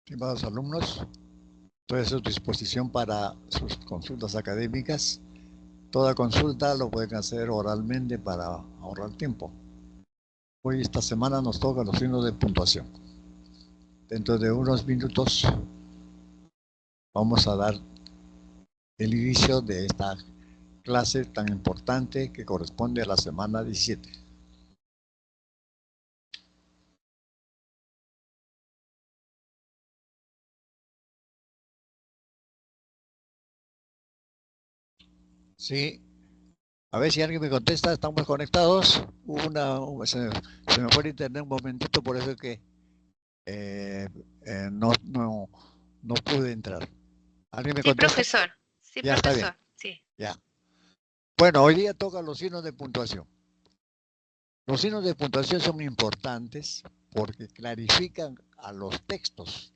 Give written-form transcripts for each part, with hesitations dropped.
Estimados alumnos, estoy a su disposición para sus consultas académicas. Toda consulta lo pueden hacer oralmente para ahorrar tiempo. Hoy, esta semana, nos toca los signos de puntuación. Dentro de unos minutos vamos a dar el inicio de esta clase tan importante que corresponde a la semana 17. Sí, a ver si alguien me contesta. ¿Estamos conectados? Se me fue el internet un momentito, por eso es que eh, no pude entrar. ¿Alguien me Sí, contesta? profesor. Sí, Ya está bien. profesor. Sí. Ya. Bueno, hoy día toca los signos de puntuación. Los signos de puntuación son importantes porque clarifican a los textos.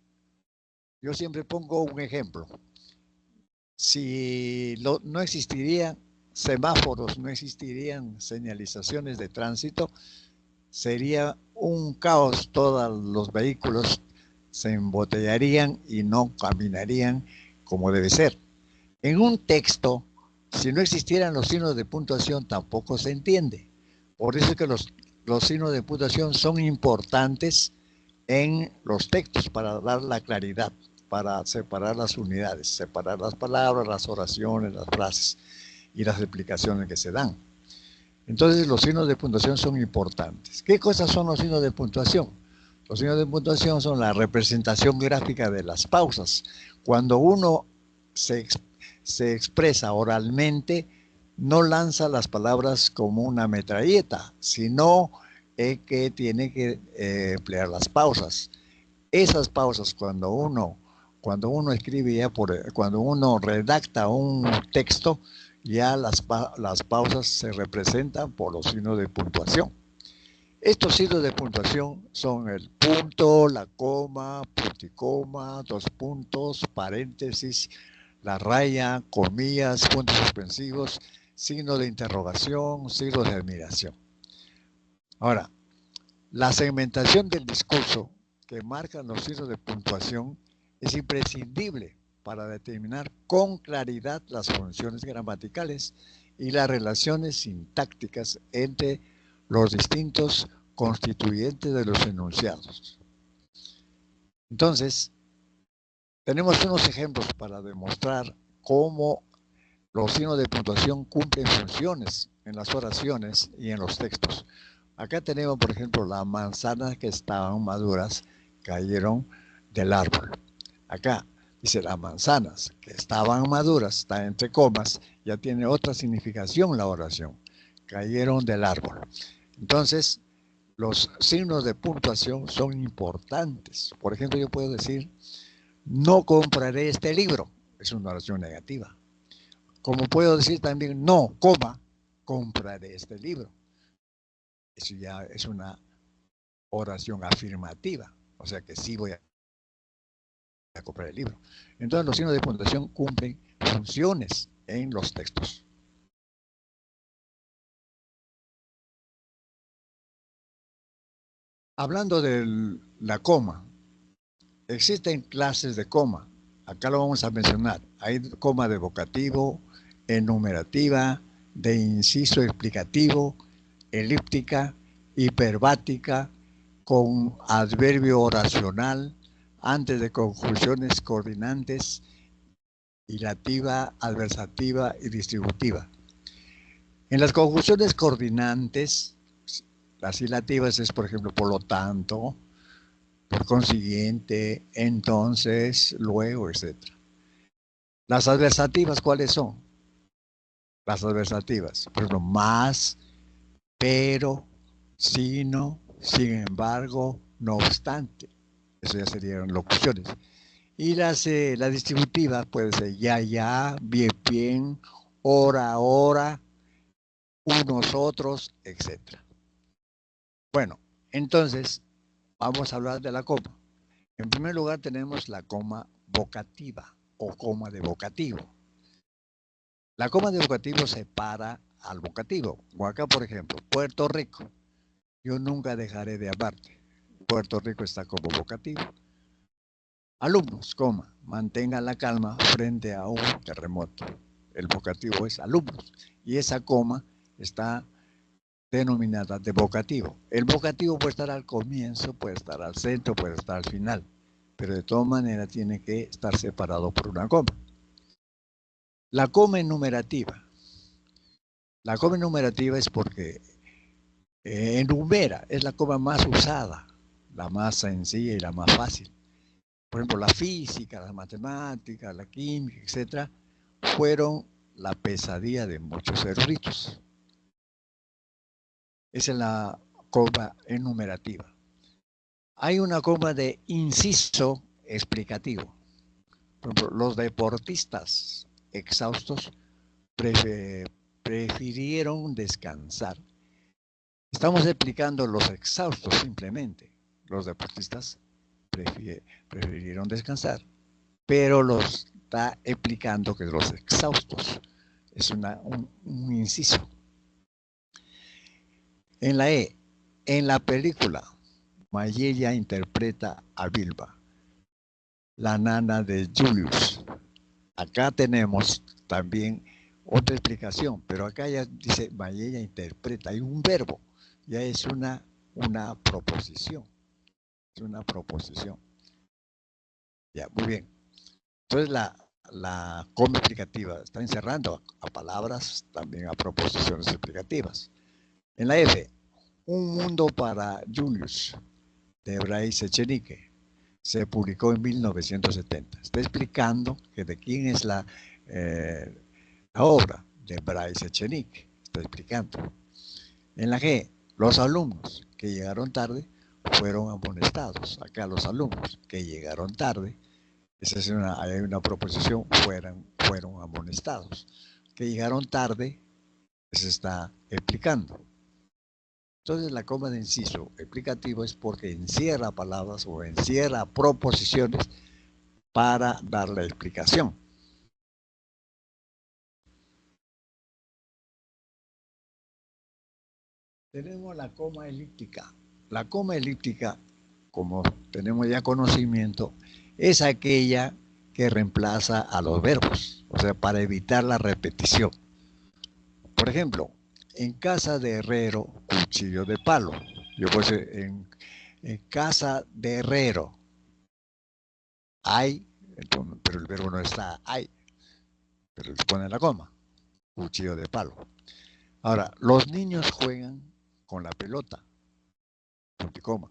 Yo siempre pongo un ejemplo. Si no existirían semáforos, no existirían señalizaciones de tránsito, sería un caos. Todos los vehículos se embotellarían y no caminarían como debe ser. En un texto, si no existieran los signos de puntuación, tampoco se entiende. Por eso es que los signos de puntuación son importantes en los textos para dar la claridad, para separar las unidades, separar las palabras, las oraciones, las frases y las explicaciones que se dan. Entonces, los signos de puntuación son importantes. ¿Qué cosas son los signos de puntuación? Los signos de puntuación son la representación gráfica de las pausas. Cuando uno se, se expresa oralmente, no lanza las palabras como una metralleta, sino que tiene que emplear las pausas. Esas pausas, cuando uno escribe cuando uno redacta un texto, ya las pausas se representan por los signos de puntuación. Estos signos de puntuación son el punto, la coma, punticoma, dos puntos, paréntesis, la raya, comillas, puntos suspensivos, signo de interrogación, signo de admiración. Ahora, la segmentación del discurso que marcan los signos de puntuación es imprescindible para determinar con claridad las funciones gramaticales y las relaciones sintácticas entre los distintos constituyentes de los enunciados. Entonces, tenemos unos ejemplos para demostrar cómo los signos de puntuación cumplen funciones en las oraciones y en los textos. Acá tenemos, por ejemplo, las manzanas que estaban maduras cayeron del árbol. Acá dice las manzanas que estaban maduras, está entre comas, ya tiene otra significación la oración. Cayeron del árbol. Entonces, los signos de puntuación son importantes. Por ejemplo, yo puedo decir, no compraré este libro. Es una oración negativa. Como puedo decir también, no, coma, compraré este libro. Eso ya es una oración afirmativa. O sea que sí voy a comprar el libro. Entonces los signos de puntuación cumplen funciones en los textos. Hablando de la coma, existen clases de coma. Acá lo vamos a mencionar. Hay coma de vocativo, enumerativa, de inciso explicativo, elíptica, hiperbática, con adverbio oracional, antes de conjunciones coordinantes, hilativa, adversativa y distributiva. En las conjunciones coordinantes, las hilativas es, por ejemplo, por lo tanto, por consiguiente, entonces, luego, etc. Las adversativas, ¿cuáles son? Las adversativas, por ejemplo, más, pero, sino, sin embargo, no obstante. Eso ya serían locuciones. Y la distributiva puede ser ya, ya, bien, bien, hora, hora, unos otros, etc. Bueno, entonces vamos a hablar de la coma. En primer lugar tenemos la coma vocativa o coma de vocativo. La coma de vocativo separa al vocativo. O acá, por ejemplo, Puerto Rico. Yo nunca dejaré de amarte. Puerto Rico está como vocativo. Alumnos, coma, mantengan la calma frente a un terremoto. El vocativo es alumnos y esa coma está denominada de vocativo. El vocativo puede estar al comienzo, puede estar al centro, puede estar al final, pero de todas maneras tiene que estar separado por una coma. La coma enumerativa. La coma enumerativa es porque enumera, es la coma más usada, la más sencilla y la más fácil. Por ejemplo, la física, la matemática, la química, etcétera, fueron la pesadilla de muchos eruditos. Esa es la coma enumerativa. Hay una coma de inciso explicativo. Por ejemplo, los deportistas exhaustos prefirieron descansar. Estamos explicando los exhaustos simplemente. Los deportistas prefirieron descansar, pero los está explicando que los exhaustos es un inciso. En la E, en la película, Mayella interpreta a Vilma, la nana de Julius. Acá tenemos también otra explicación, pero acá ya dice Mayella interpreta, hay un verbo, ya es una proposición. Es una proposición. Ya, muy bien. Entonces la coma explicativa está encerrando a palabras, también a proposiciones explicativas. En la F, Un mundo para Julius, de Bryce Echenique, se publicó en 1970. Está explicando que de quién es la obra de Bryce Echenique. Está explicando. En la G, los alumnos que llegaron tarde fueron amonestados. Acá los alumnos que llegaron tarde, esa es hay una proposición, fueron amonestados. Que llegaron tarde, se está explicando. Entonces la coma de inciso explicativo es porque encierra palabras o encierra proposiciones para dar la explicación. Tenemos la coma elíptica. La coma elíptica, como tenemos ya conocimiento, es aquella que reemplaza a los verbos, o sea, para evitar la repetición. Por ejemplo, en casa de herrero, cuchillo de palo. Yo pues en casa de herrero hay, pero el verbo no está hay, pero le pone la coma, cuchillo de palo. Ahora, los niños juegan con la pelota, punto y coma.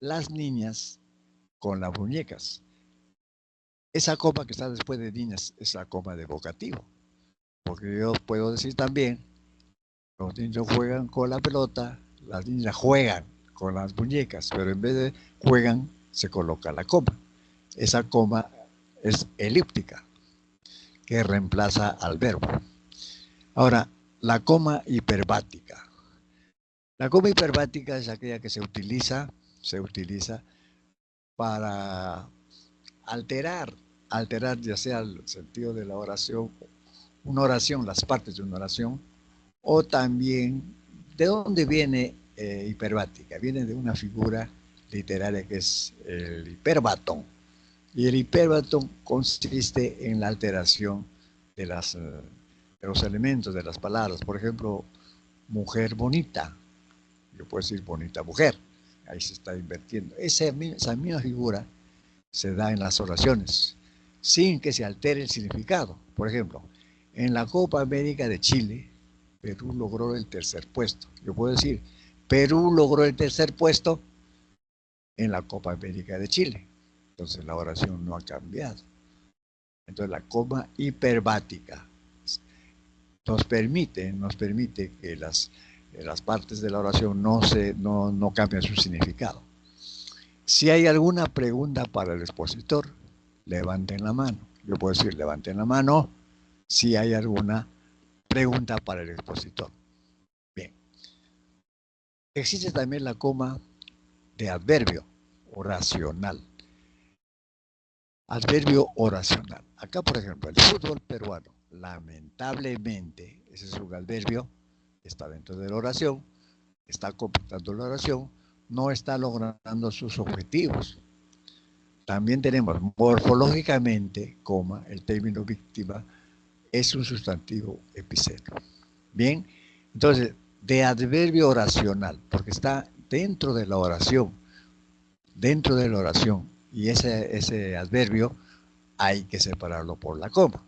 Las niñas con las muñecas. Esa coma que está después de niñas es la coma de vocativo. Porque yo puedo decir también, los niños juegan con la pelota, las niñas juegan con las muñecas, pero en vez de juegan, se coloca la coma. Esa coma es elíptica, que reemplaza al verbo. Ahora, la coma hiperbática. La coma hiperbática es aquella que se utiliza para alterar ya sea el sentido de la oración, una oración, las partes de una oración, o también, ¿de dónde viene hiperbática? Viene de una figura literaria que es el hiperbatón. Y el hiperbatón consiste en la alteración de los elementos de las palabras. Por ejemplo, mujer bonita. Yo puedo decir bonita mujer. Ahí se está invirtiendo. Esa misma figura se da en las oraciones, sin que se altere el significado. Por ejemplo, en la Copa América de Chile, Perú logró el tercer puesto. Yo puedo decir, Perú logró el tercer puesto en la Copa América de Chile. Entonces la oración no ha cambiado. Entonces la coma hiperbática nos permite que las partes de la oración no cambien su significado. Si hay alguna pregunta para el expositor, levanten la mano. Yo puedo decir, levanten la mano si hay alguna pregunta para el expositor. Bien. Existe también la coma de adverbio oracional. Adverbio oracional. Acá, por ejemplo, el fútbol peruano, lamentablemente, ese es un adverbio, está dentro de la oración, está completando la oración, no está logrando sus objetivos. También tenemos morfológicamente, coma, el término víctima es un sustantivo epicentro. Bien, entonces, de adverbio oracional, porque está dentro de la oración, y ese adverbio hay que separarlo por la coma.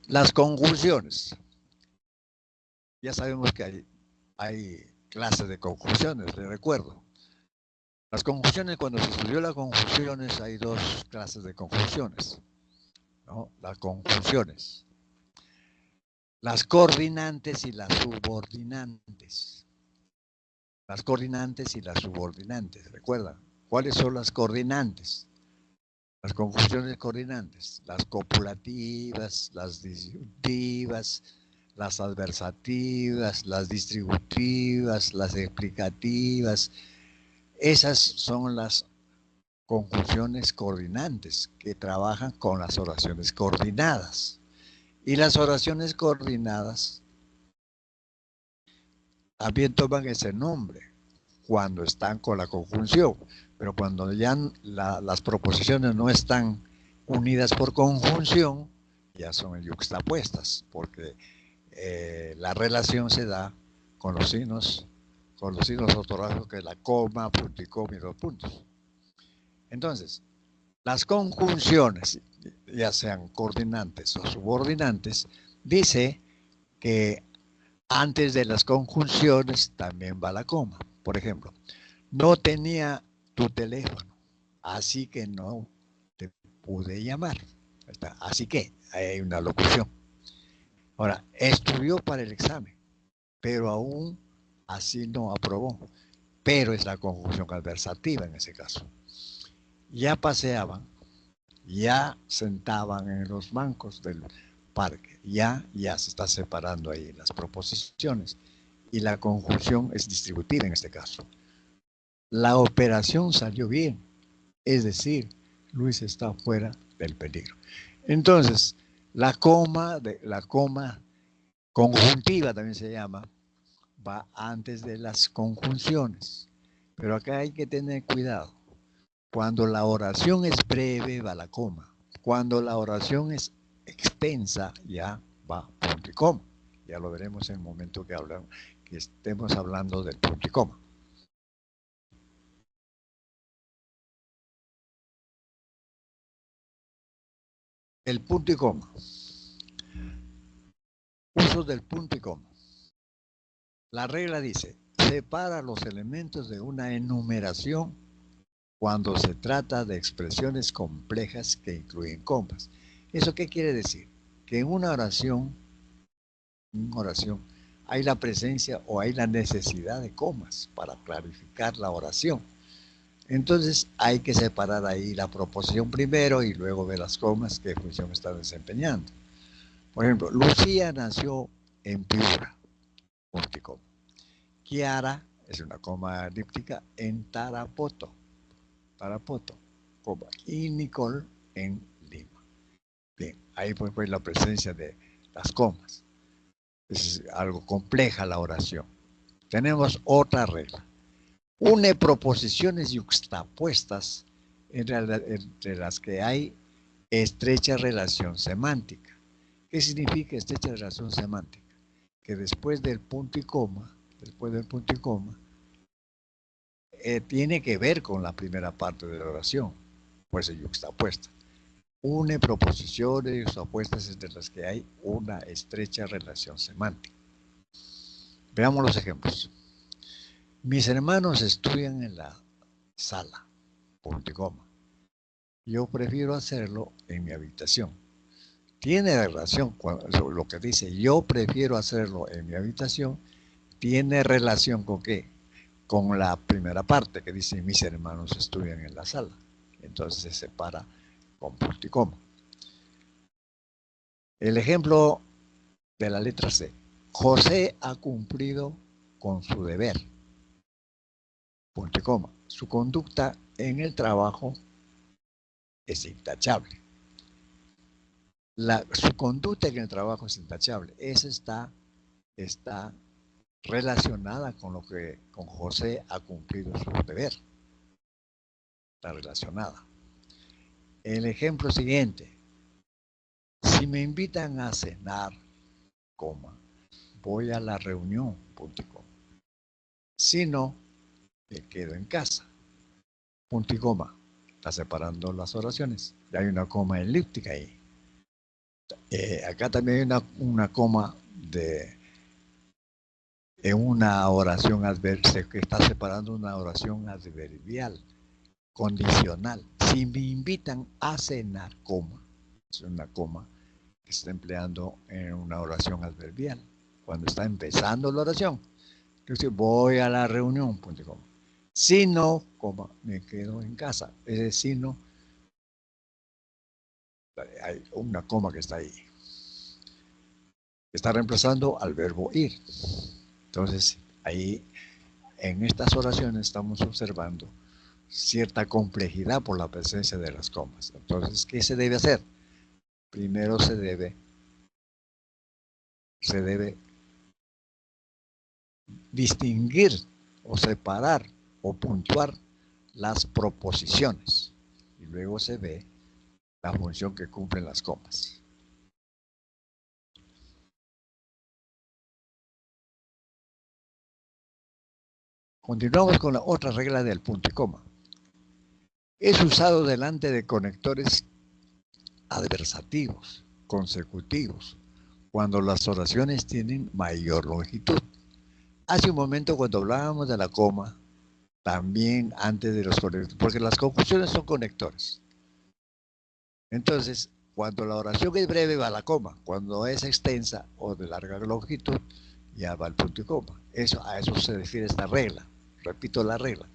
Las conjunciones. Ya sabemos que hay clases de conjunciones, les recuerdo. Las conjunciones, cuando se estudió las conjunciones, hay dos clases de conjunciones, ¿no? Las conjunciones. Las coordinantes y las subordinantes. Las coordinantes y las subordinantes, ¿recuerdan? ¿Cuáles son las coordinantes? Las conjunciones coordinantes, las copulativas, las disyuntivas, las adversativas, las distributivas, las explicativas. Esas son las conjunciones coordinantes que trabajan con las oraciones coordinadas. Y las oraciones coordinadas también toman ese nombre cuando están con la conjunción, pero cuando ya las proposiciones no están unidas por conjunción, ya son yuxtapuestas, porque la relación se da con los signos ortográficos, que es la coma, punto y coma y dos puntos. Entonces, las conjunciones, ya sean coordinantes o subordinantes, dice que antes de las conjunciones también va la coma. Por ejemplo, no tenía tu teléfono, así que no te pude llamar. Así que hay una locución. Ahora, estudió para el examen, pero aún así no aprobó. Pero es la conjunción adversativa en ese caso. Ya paseaban, ya sentaban en los bancos del parque, ya se está separando ahí las proposiciones y la conjunción es distributiva en este caso. La operación salió bien, es decir, Luis está fuera del peligro. Entonces, la coma conjuntiva también se llama, va antes de las conjunciones. Pero acá hay que tener cuidado. Cuando la oración es breve, va la coma. Cuando la oración es extensa, ya va punto y coma. Ya lo veremos en el momento que estemos hablando del punto y coma. El punto y coma. Uso del punto y coma. La regla dice, separa los elementos de una enumeración cuando se trata de expresiones complejas que incluyen comas. ¿Eso qué quiere decir? Que en una oración hay la presencia o hay la necesidad de comas para clarificar la oración. Entonces hay que separar ahí la proposición primero y luego ver las comas, qué función está desempeñando. Por ejemplo, Lucía nació en Piura, punto y coma. Kiara es una coma elíptica en Tarapoto, coma. Y Nicole en Lima. Bien, ahí pues la presencia de las comas. Es algo compleja la oración. Tenemos otra regla. Une proposiciones yuxtapuestas entre las que hay estrecha relación semántica. ¿Qué significa estrecha relación semántica? Que después del punto y coma, tiene que ver con la primera parte de la oración, pues es yuxtapuesta. Une proposiciones yuxtapuestas entre las que hay una estrecha relación semántica. Veamos los ejemplos. Mis hermanos estudian en la sala, punto y coma. Yo prefiero hacerlo en mi habitación. Tiene relación con lo que dice yo prefiero hacerlo en mi habitación, tiene relación con qué? Con la primera parte que dice mis hermanos estudian en la sala. Entonces se separa con punto y coma. El ejemplo de la letra C. José ha cumplido con su deber. Punto y coma. Su conducta en el trabajo es intachable. Su conducta en el trabajo es intachable. Esa está relacionada con lo que con José ha cumplido su deber. está relacionada. El ejemplo siguiente, si me invitan a cenar, coma, voy a la reunión, punto y coma. Si no, me quedo en casa, punto y coma. Está separando las oraciones. Y hay una coma elíptica ahí. Acá también hay una coma en una oración adversa que está separando una oración adverbial, condicional. Si me invitan a cenar, coma, es una coma que se está empleando en una oración adverbial. Cuando está empezando la oración, yo voy a la reunión, punto y coma. Si no, coma, me quedo en casa. Ese si no, hay una coma que está ahí. Está reemplazando al verbo ir. Entonces, ahí en estas oraciones estamos observando cierta complejidad por la presencia de las comas. Entonces, ¿qué se debe hacer? Primero se debe distinguir o separar o puntuar las proposiciones y luego se ve la función que cumplen las comas. Continuamos con la otra regla del punto y coma. Es usado delante de conectores adversativos, consecutivos, cuando las oraciones tienen mayor longitud. Hace un momento cuando hablábamos de la coma, también antes de los conectores, porque las conjunciones son conectores. Entonces, cuando la oración es breve va la coma, cuando es extensa o de larga longitud, ya va el punto y coma. A eso se refiere esta regla. Repito la regla.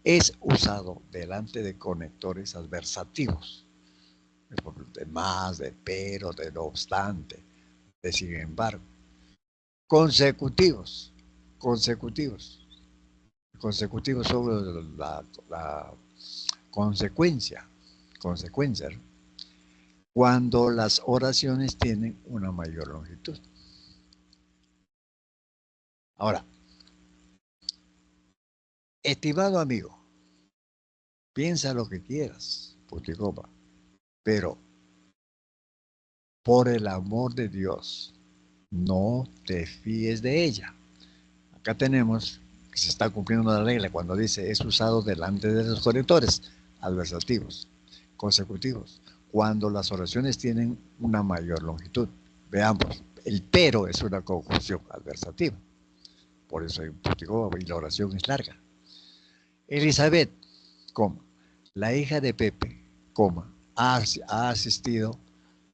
Es usado delante de conectores adversativos. De más, de pero, de no obstante, de sin embargo. Consecutivos. Consecutivos sobre la consecuencia. Cuando las oraciones tienen una mayor longitud. Ahora, estimado amigo, piensa lo que quieras, punto y coma, pero por el amor de Dios, no te fíes de ella. Acá tenemos que se está cumpliendo una regla cuando dice es usado delante de los conectores adversativos, consecutivos, cuando las oraciones tienen una mayor longitud. Veamos, el pero es una conjunción adversativa, por eso hay un punto y coma y la oración es larga. Elizabeth, coma, la hija de Pepe, coma, ha asistido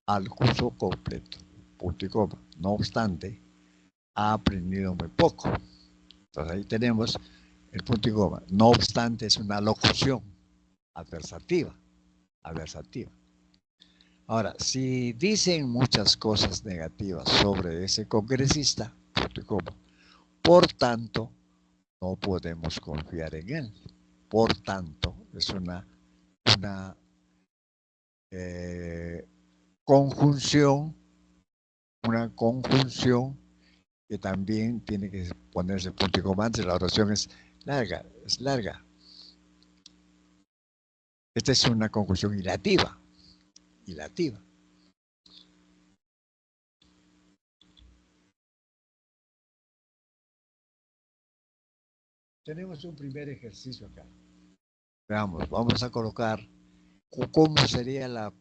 al curso completo, punto y coma. No obstante, ha aprendido muy poco. Entonces ahí tenemos el punto y coma. No obstante, es una locución adversativa. Ahora, si dicen muchas cosas negativas sobre ese congresista, punto y coma, por tanto, no podemos confiar en él. Por tanto, es una conjunción que también tiene que ponerse punto y coma antes. La oración es larga. Esta es una conjunción hilativa. Tenemos un primer ejercicio acá. Veamos, vamos a colocar cómo sería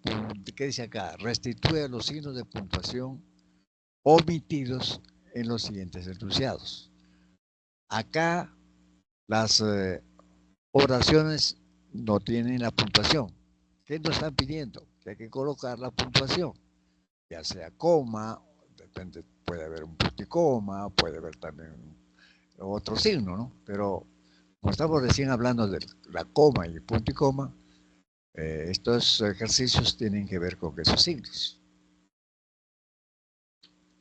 ¿qué dice acá? Restituye los signos de puntuación omitidos en los siguientes enunciados. Acá las oraciones no tienen la puntuación. ¿Qué nos están pidiendo? Que hay que colocar la puntuación, ya sea coma, depende, puede haber un punto y coma, puede haber también otro signo, ¿no? Pero como estamos recién hablando de la coma y el punto y coma, estos ejercicios tienen que ver con esos signos.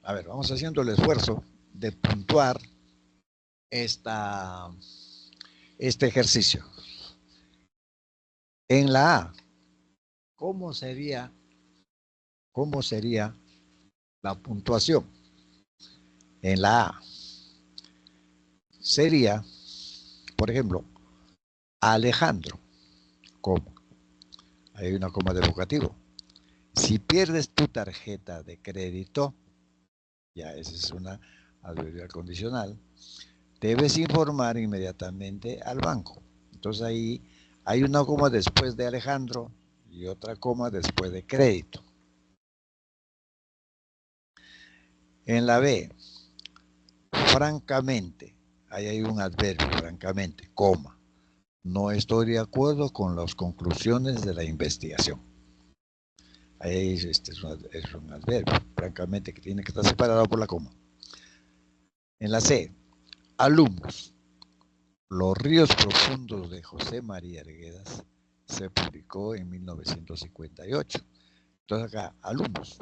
A ver, vamos haciendo el esfuerzo de puntuar este ejercicio. En la A, ¿cómo sería la puntuación? En la A sería, por ejemplo, Alejandro, coma. Ahí hay una coma de vocativo. Si pierdes tu tarjeta de crédito, ya esa es una adverbial condicional, debes informar inmediatamente al banco. Entonces ahí hay una coma después de Alejandro y otra coma después de crédito. En la B, francamente, ahí hay un adverbio, francamente, coma. No estoy de acuerdo con las conclusiones de la investigación. Ahí es un adverbio, francamente, que tiene que estar separado por la coma. En la C, alumnos. Los ríos profundos de José María Arguedas se publicó en 1958. Entonces acá, alumnos.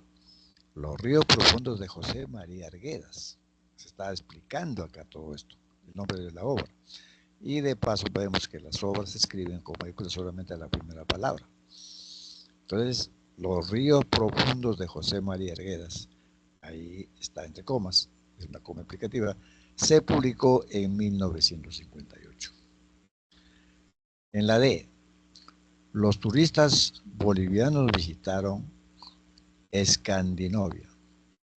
Los ríos profundos de José María Arguedas. Se está explicando acá todo esto, el nombre de la obra. Y de paso vemos que las obras se escriben con mayúsculas solamente a la primera palabra. Entonces, los ríos profundos de José María Arguedas, ahí está entre comas, es una coma explicativa, se publicó en 1958. En la D, los turistas bolivianos visitaron Escandinavia,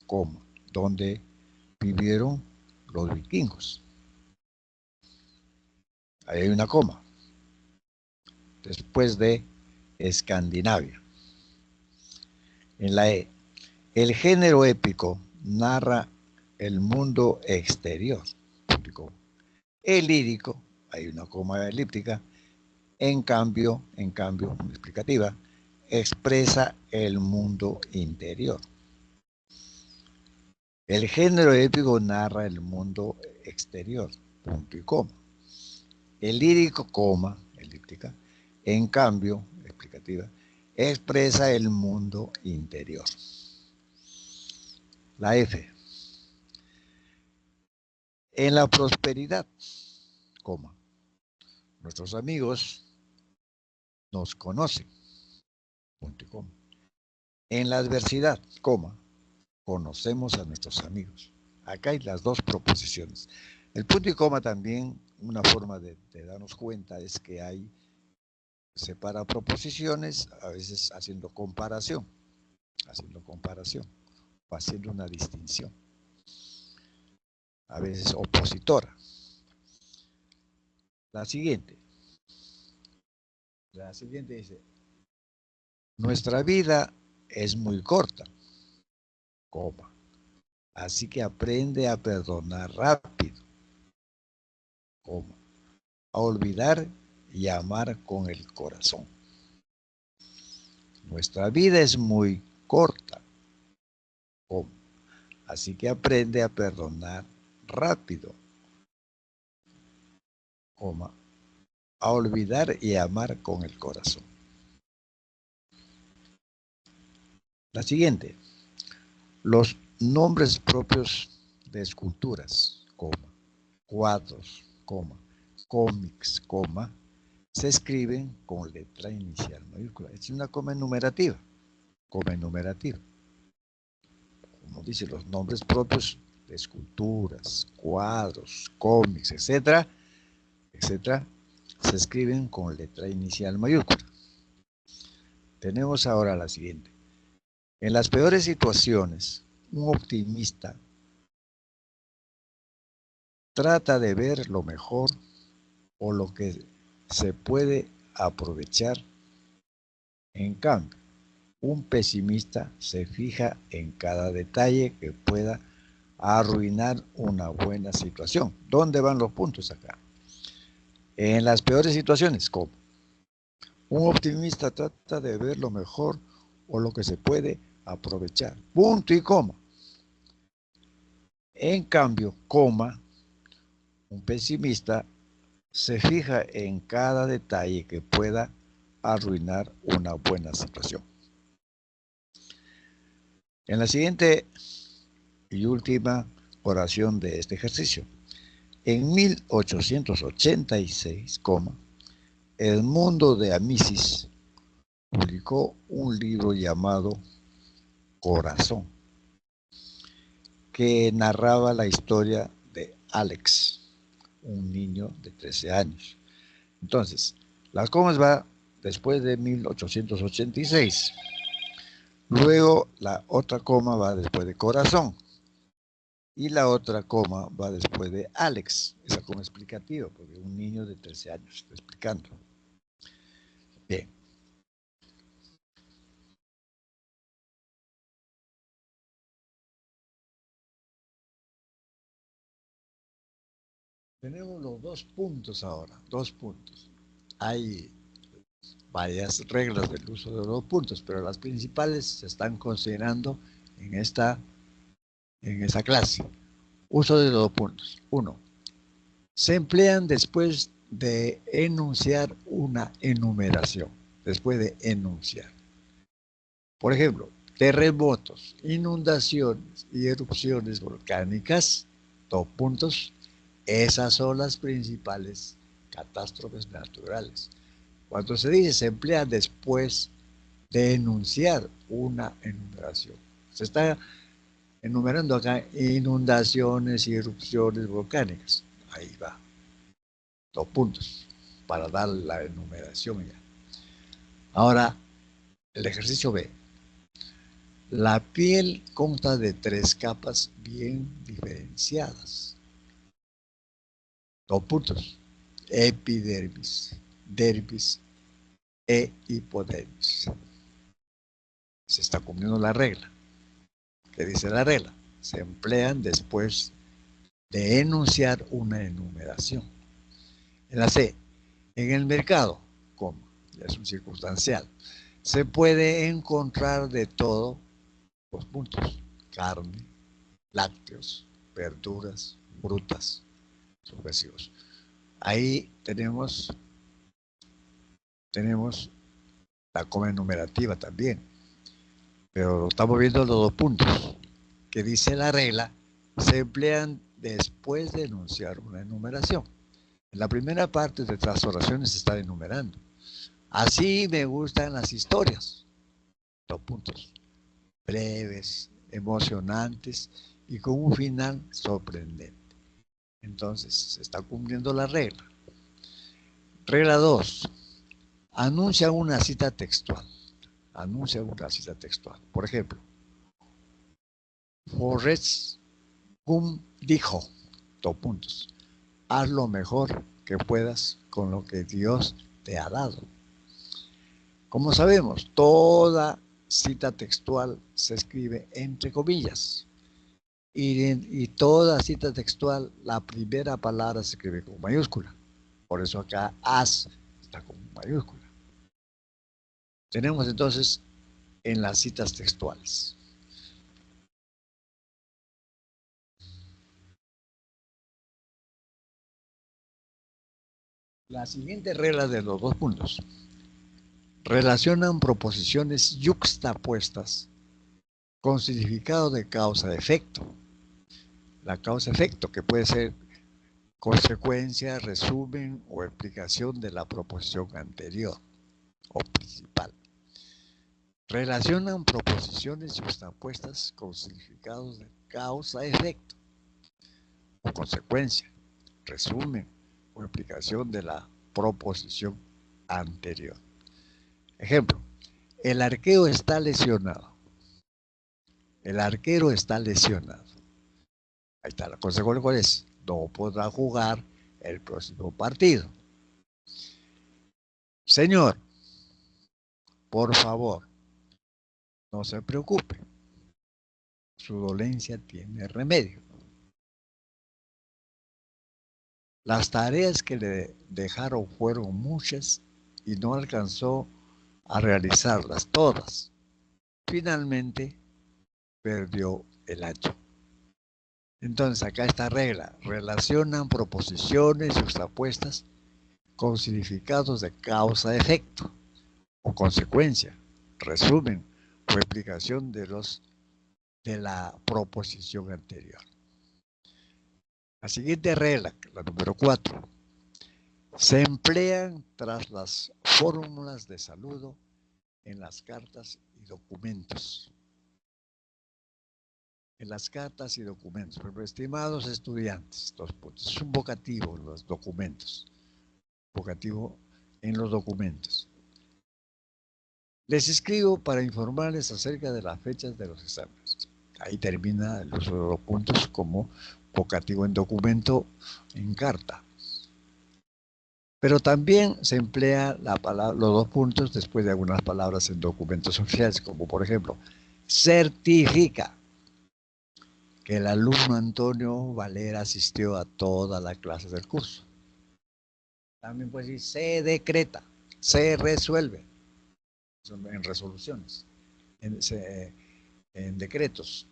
coma, donde vivieron los vikingos. Ahí hay una coma. Después de Escandinavia. En la E, el género épico narra el mundo exterior. El lírico, hay una coma elíptica, en cambio, explicativa, expresa el mundo interior. El género épico narra el mundo exterior, punto y coma. El lírico, coma, elíptica, en cambio, explicativa, expresa el mundo interior. La F. En la prosperidad, coma, nuestros amigos nos conocen, punto y coma. En la adversidad, coma, conocemos a nuestros amigos. Acá hay las dos proposiciones. El punto y coma también, una forma de darnos cuenta es que hay, separa proposiciones, a veces haciendo comparación o haciendo una distinción, a veces opositora. La siguiente dice, nuestra vida es muy corta, coma, así que aprende a perdonar rápido, coma, a olvidar y a amar con el corazón. Nuestra vida es muy corta, coma, así que aprende a perdonar rápido, coma, a olvidar y a amar con el corazón. La siguiente, los nombres propios de esculturas, coma, cuadros, coma, cómics, coma, se escriben con letra inicial mayúscula. Es una coma enumerativa, como dice, los nombres propios de esculturas, cuadros, cómics, etcétera, se escriben con letra inicial mayúscula. Tenemos ahora la siguiente. En las peores situaciones, un optimista trata de ver lo mejor o lo que se puede aprovechar. En cambio, un pesimista se fija en cada detalle que pueda arruinar una buena situación. ¿Dónde van los puntos acá? En las peores situaciones, ¿cómo? Un optimista trata de ver lo mejor o lo que se puede aprovechar. Punto y coma. En cambio, coma, un pesimista se fija en cada detalle que pueda arruinar una buena situación. En la siguiente y última oración de este ejercicio. En 1886, Edmundo de Amicis publicó un libro llamado Corazón, que narraba la historia de Alex, un niño de 13 años. Entonces, las comas va después de 1886. Luego la otra coma va después de corazón. Y la otra coma va después de Alex. Esa coma explicativa, porque un niño de 13 años está explicando. Bien. Tenemos los 2 puntos ahora, 2 puntos. Hay varias reglas del uso de los 2 puntos, pero las principales se están considerando en esta clase. Uso de los 2 puntos. 1. Se emplean después de enunciar una enumeración. Después de enunciar. Por ejemplo, terremotos, inundaciones y erupciones volcánicas, 2 puntos. Esas son las principales catástrofes naturales. Cuando se dice se emplea después de enunciar una enumeración. Se está enumerando acá inundaciones y erupciones volcánicas. Ahí va. 2 puntos para dar la enumeración ya. Ahora, el ejercicio B. La piel consta de 3 capas bien diferenciadas. 2 puntos. Epidermis, dermis e hipodermis. Se está cumpliendo la regla. ¿Qué dice la regla? Se emplean después de enunciar una enumeración. En la C, en el mercado, coma, ya es un circunstancial, se puede encontrar de todo, 2 puntos, carne, lácteos, verduras, frutas, sucesivos. Ahí tenemos la coma enumerativa también, pero estamos viendo los 2 puntos. Que dice la regla, se emplean después de enunciar una enumeración. En la primera parte de las oraciones se está enumerando. Así me gustan las historias. 2 puntos. Breves, emocionantes y con un final sorprendente. Entonces, se está cumpliendo la regla. Regla 2. Anuncia una cita textual. Anuncia una cita textual. Por ejemplo, Forrest Gump dijo, 2 puntos. Haz lo mejor que puedas con lo que Dios te ha dado. Como sabemos, toda cita textual se escribe entre comillas. Y toda cita textual, la primera palabra se escribe con mayúscula. Por eso acá haz está con mayúscula. Tenemos entonces en las citas textuales. La siguiente regla de los 2 puntos. Relacionan proposiciones yuxtapuestas con significado de causa-efecto. La causa-efecto, que puede ser consecuencia, resumen o explicación de la proposición anterior o principal. Relacionan proposiciones yuxtapuestas con significados de causa-efecto o consecuencia, resumen o explicación de la proposición anterior. Ejemplo, el arquero está lesionado. El arquero está lesionado. Ahí está la consecuencia, ¿cuál es? No podrá jugar el próximo partido. Señor, por favor, no se preocupe. Su dolencia tiene remedio. Las tareas que le dejaron fueron muchas y no alcanzó a realizarlas todas. Finalmente, perdió el hacha. Entonces, acá esta regla. Relacionan proposiciones justapuestas con significados de causa-efecto o consecuencia, resumen o explicación de la proposición anterior. La siguiente regla, la número 4, se emplean tras las fórmulas de saludo en las cartas y documentos. En las cartas y documentos, por ejemplo, estimados estudiantes, 2 puntos. Es un vocativo en los documentos. Vocativo en los documentos. Les escribo para informarles acerca de las fechas de los exámenes. Ahí termina el uso de los puntos como vocativo en documento en carta. Pero también se emplea la palabra, los dos puntos después de algunas palabras en documentos oficiales, como por ejemplo, certifica que el alumno Antonio Valera asistió a toda la clase del curso. También puede decir, se decreta, se resuelve, en resoluciones, en decretos.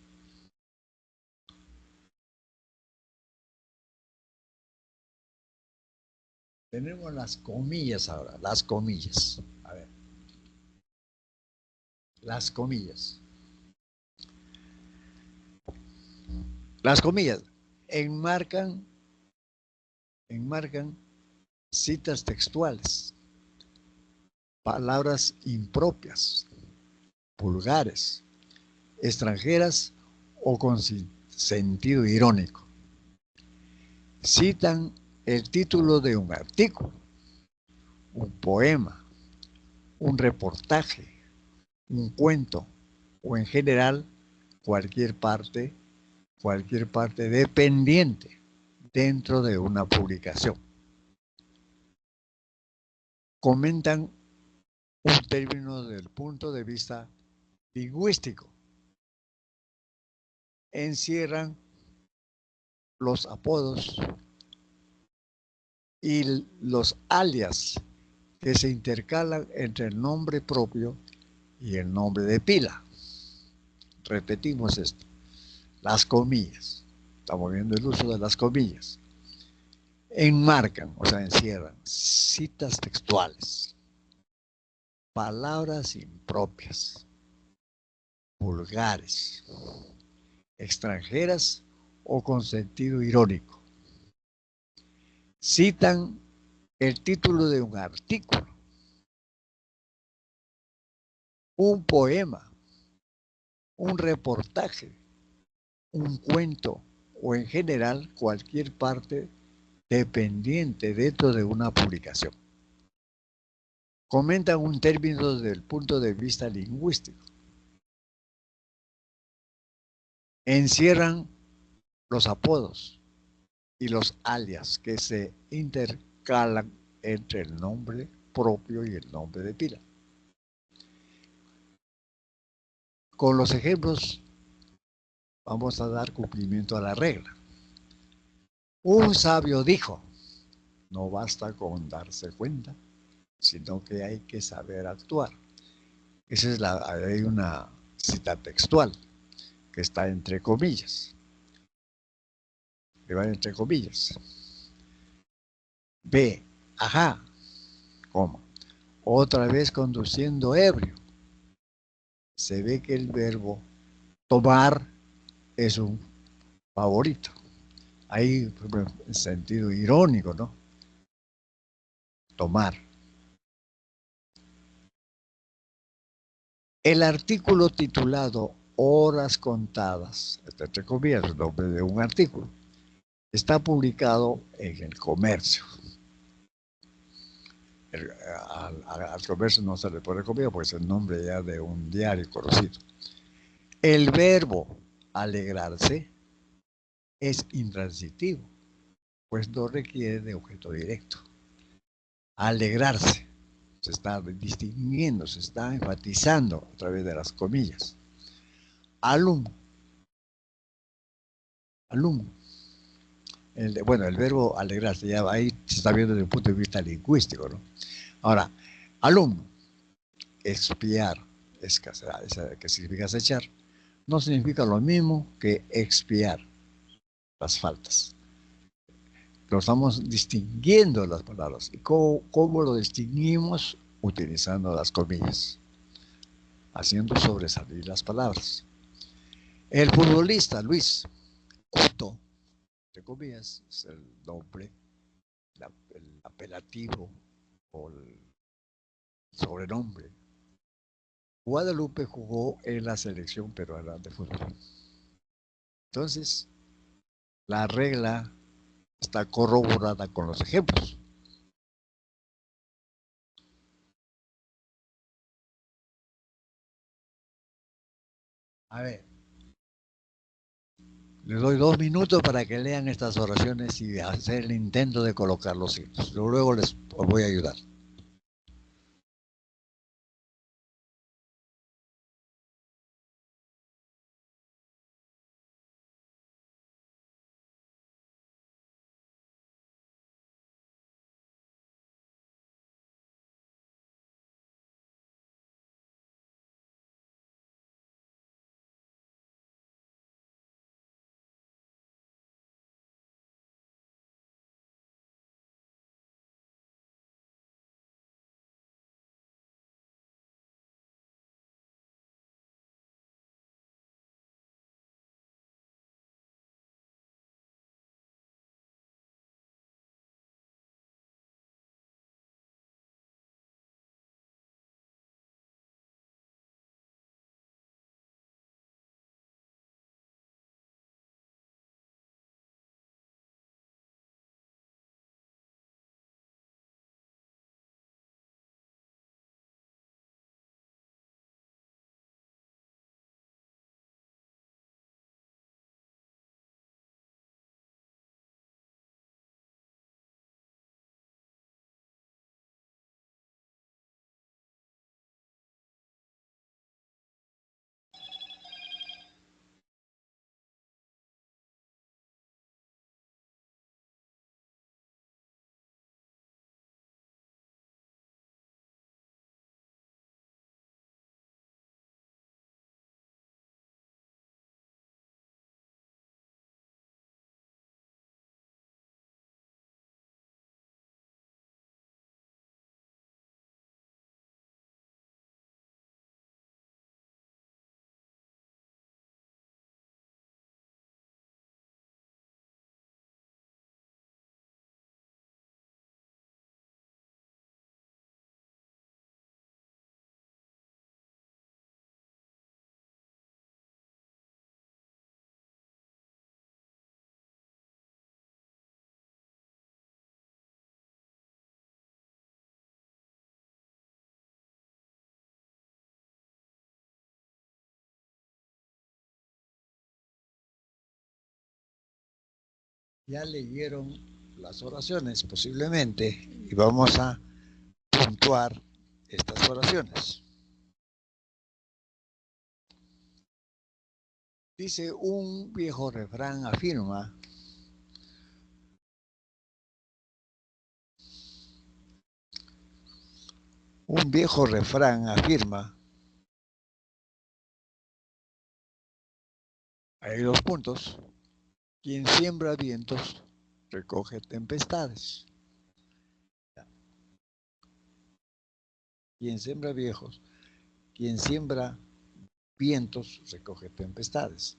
Tenemos las comillas ahora, las comillas. A ver, las comillas. Las comillas enmarcan citas textuales, palabras impropias, vulgares, extranjeras o con sentido irónico. Citan el título de un artículo, un poema, un reportaje, un cuento o en general cualquier parte dependiente dentro de una publicación. Comentan un término desde el punto de vista lingüístico. Encierran los apodos y los alias que se intercalan entre el nombre propio y el nombre de pila. Repetimos esto. Las comillas. Estamos viendo el uso de las comillas. Enmarcan, o sea, encierran citas textuales, palabras impropias, vulgares, extranjeras o con sentido irónico. Citan el título de un artículo, un poema, un reportaje, un cuento o en general cualquier parte dependiente dentro de una publicación. Comentan un término desde el punto de vista lingüístico. Encierran los apodos y los alias que se intercalan entre el nombre propio y el nombre de pila. Con los ejemplos vamos a dar cumplimiento a la regla. Un sabio dijo, no basta con darse cuenta, sino que hay que saber actuar. Esa es hay una cita textual que está entre comillas. Que va entre comillas. B, ajá, coma. Otra vez conduciendo ebrio. Se ve que el verbo tomar es un favorito. Ahí, en sentido irónico, ¿no? Tomar. El artículo titulado Horas contadas, entre comillas, el nombre de un artículo, está publicado en El Comercio. Al Comercio no se le pone comida porque es el nombre ya de un diario conocido. El verbo alegrarse es intransitivo, pues no requiere de objeto directo. Alegrarse se está distinguiendo, se está enfatizando a través de las comillas. Alumno. Alumno. Bueno, el verbo alegrarse, ya ahí se está viendo desde el punto de vista lingüístico, ¿no? Ahora, alumno, expiar, que significa acechar, no significa lo mismo que expiar las faltas. Lo estamos distinguiendo las palabras. ¿Y cómo lo distinguimos? Utilizando las comillas, haciendo sobresalir las palabras. El futbolista Luis Cuto, entre comillas, es el nombre, el apelativo o el sobrenombre. Guadalupe jugó en la selección peruana de fútbol. Entonces, la regla está corroborada con los ejemplos. A ver, les doy 2 minutos para que lean estas oraciones y hacer el intento de colocar los signos. Luego les voy a ayudar. Ya leyeron las oraciones posiblemente y vamos a puntuar estas oraciones. Dice un viejo refrán afirma, un viejo refrán afirma, hay 2 puntos, quien siembra vientos recoge tempestades. Quien siembra viejos, quien siembra vientos recoge tempestades.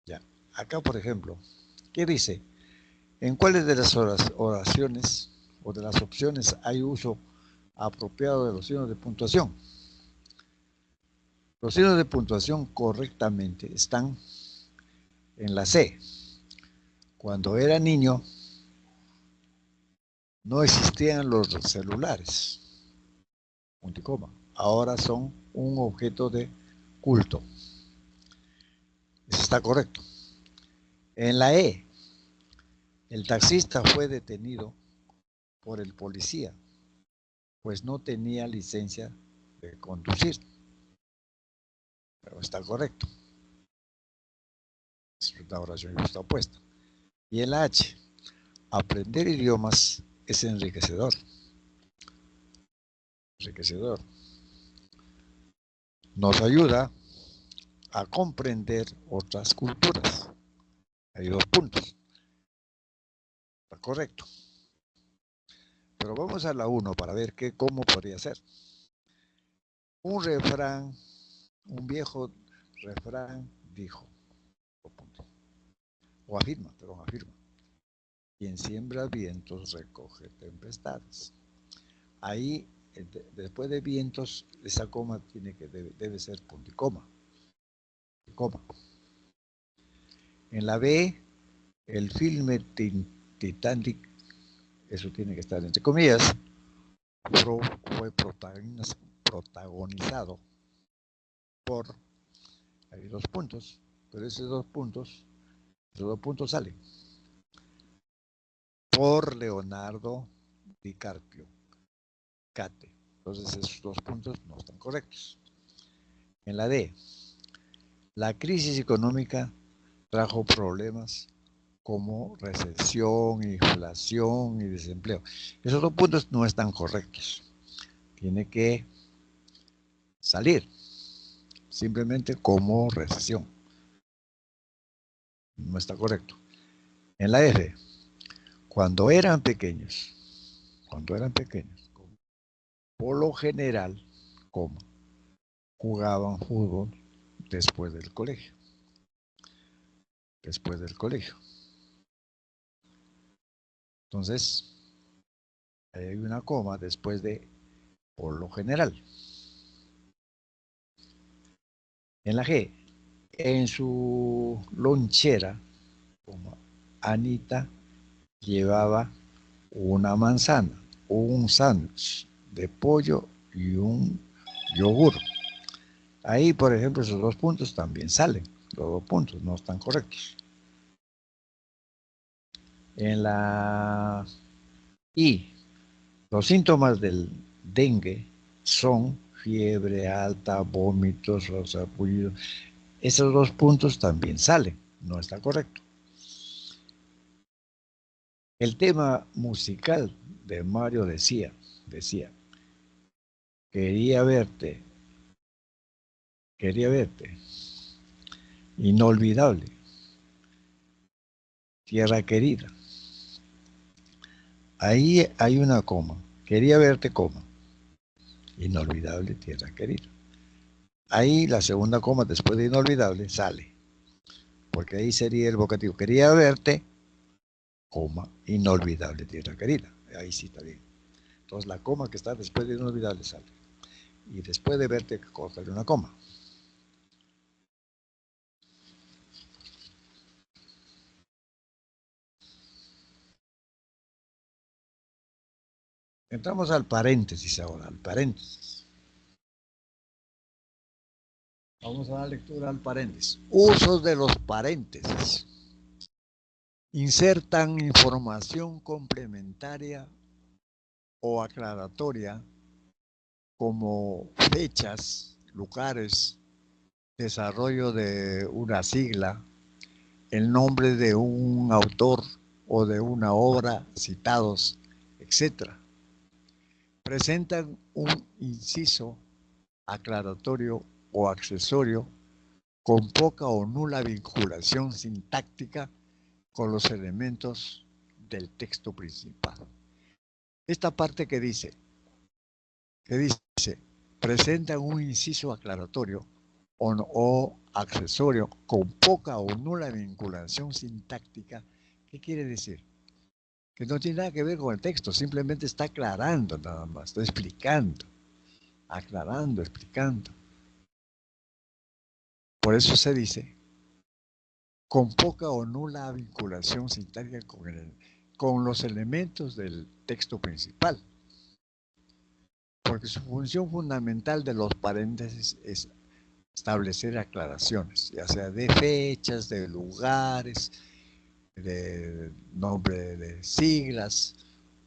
Ya. Acá, por ejemplo, ¿qué dice? ¿En cuáles de las oraciones o de las opciones hay uso apropiado de los signos de puntuación? Los signos de puntuación correctamente están en la C. Cuando era niño, no existían los celulares, punto y coma. Ahora son un objeto de culto. Eso está correcto. En la E, el taxista fue detenido por el policía, pues no tenía licencia de conducir. Pero está correcto. Es una oración justa opuesta. Y en la H, aprender idiomas es enriquecedor. Enriquecedor. Nos ayuda a comprender otras culturas. Hay 2 puntos. Está correcto. Pero vamos a la 1 para ver cómo podría ser. Un refrán, un viejo refrán dijo, o afirma, perdón, afirma. Quien siembra vientos recoge tempestades. Ahí, después de vientos, esa coma debe ser punto y coma. En la B, el filme Titanic, eso tiene que estar entre comillas, fue protagonizado por Hay dos puntos, pero esos dos puntos salen por Leonardo DiCaprio, Cate. Entonces esos dos puntos no están correctos. En la D, la crisis económica trajo problemas como recesión, inflación y desempleo. Esos dos puntos no están correctos. Tiene que salir simplemente como recesión. No está correcto. En la F, cuando eran pequeños, por lo general, como jugaban fútbol después del colegio. Después del colegio. Entonces, hay una coma después de por lo general. En la G, en su lonchera, como Anita llevaba una manzana, un sándwich de pollo y un yogur. Ahí, por ejemplo, esos dos puntos también salen. Los dos puntos no están correctos. En la I, los síntomas del dengue son fiebre alta, vómitos, sarpullido. Esos dos puntos también salen. No está correcto. El tema musical de Mario decía, quería verte, quería verte, inolvidable, tierra querida. Ahí hay una coma, quería verte, coma, inolvidable, tierra querida. Ahí la segunda coma después de inolvidable sale, porque ahí sería el vocativo, quería verte, coma, inolvidable, tierra querida. Ahí sí está bien. Entonces la coma que está después de inolvidable sale. Y después de verte, cortarle una coma. Entramos al paréntesis ahora, al paréntesis. Vamos a dar lectura al paréntesis. Usos de los paréntesis. Insertan información complementaria o aclaratoria como fechas, lugares, desarrollo de una sigla, el nombre de un autor o de una obra citados, etc. Presentan un inciso aclaratorio o accesorio con poca o nula vinculación sintáctica con los elementos del texto principal. Esta parte que dice, presentan un inciso aclaratorio o accesorio con poca o nula vinculación sintáctica. ¿Qué quiere decir? Que no tiene nada que ver con el texto, simplemente está aclarando nada más, está explicando, aclarando, explicando. Por eso se dice con poca o nula vinculación sintáctica con los elementos del texto principal. Porque su función fundamental de los paréntesis es establecer aclaraciones, ya sea de fechas, de lugares, de nombre de siglas,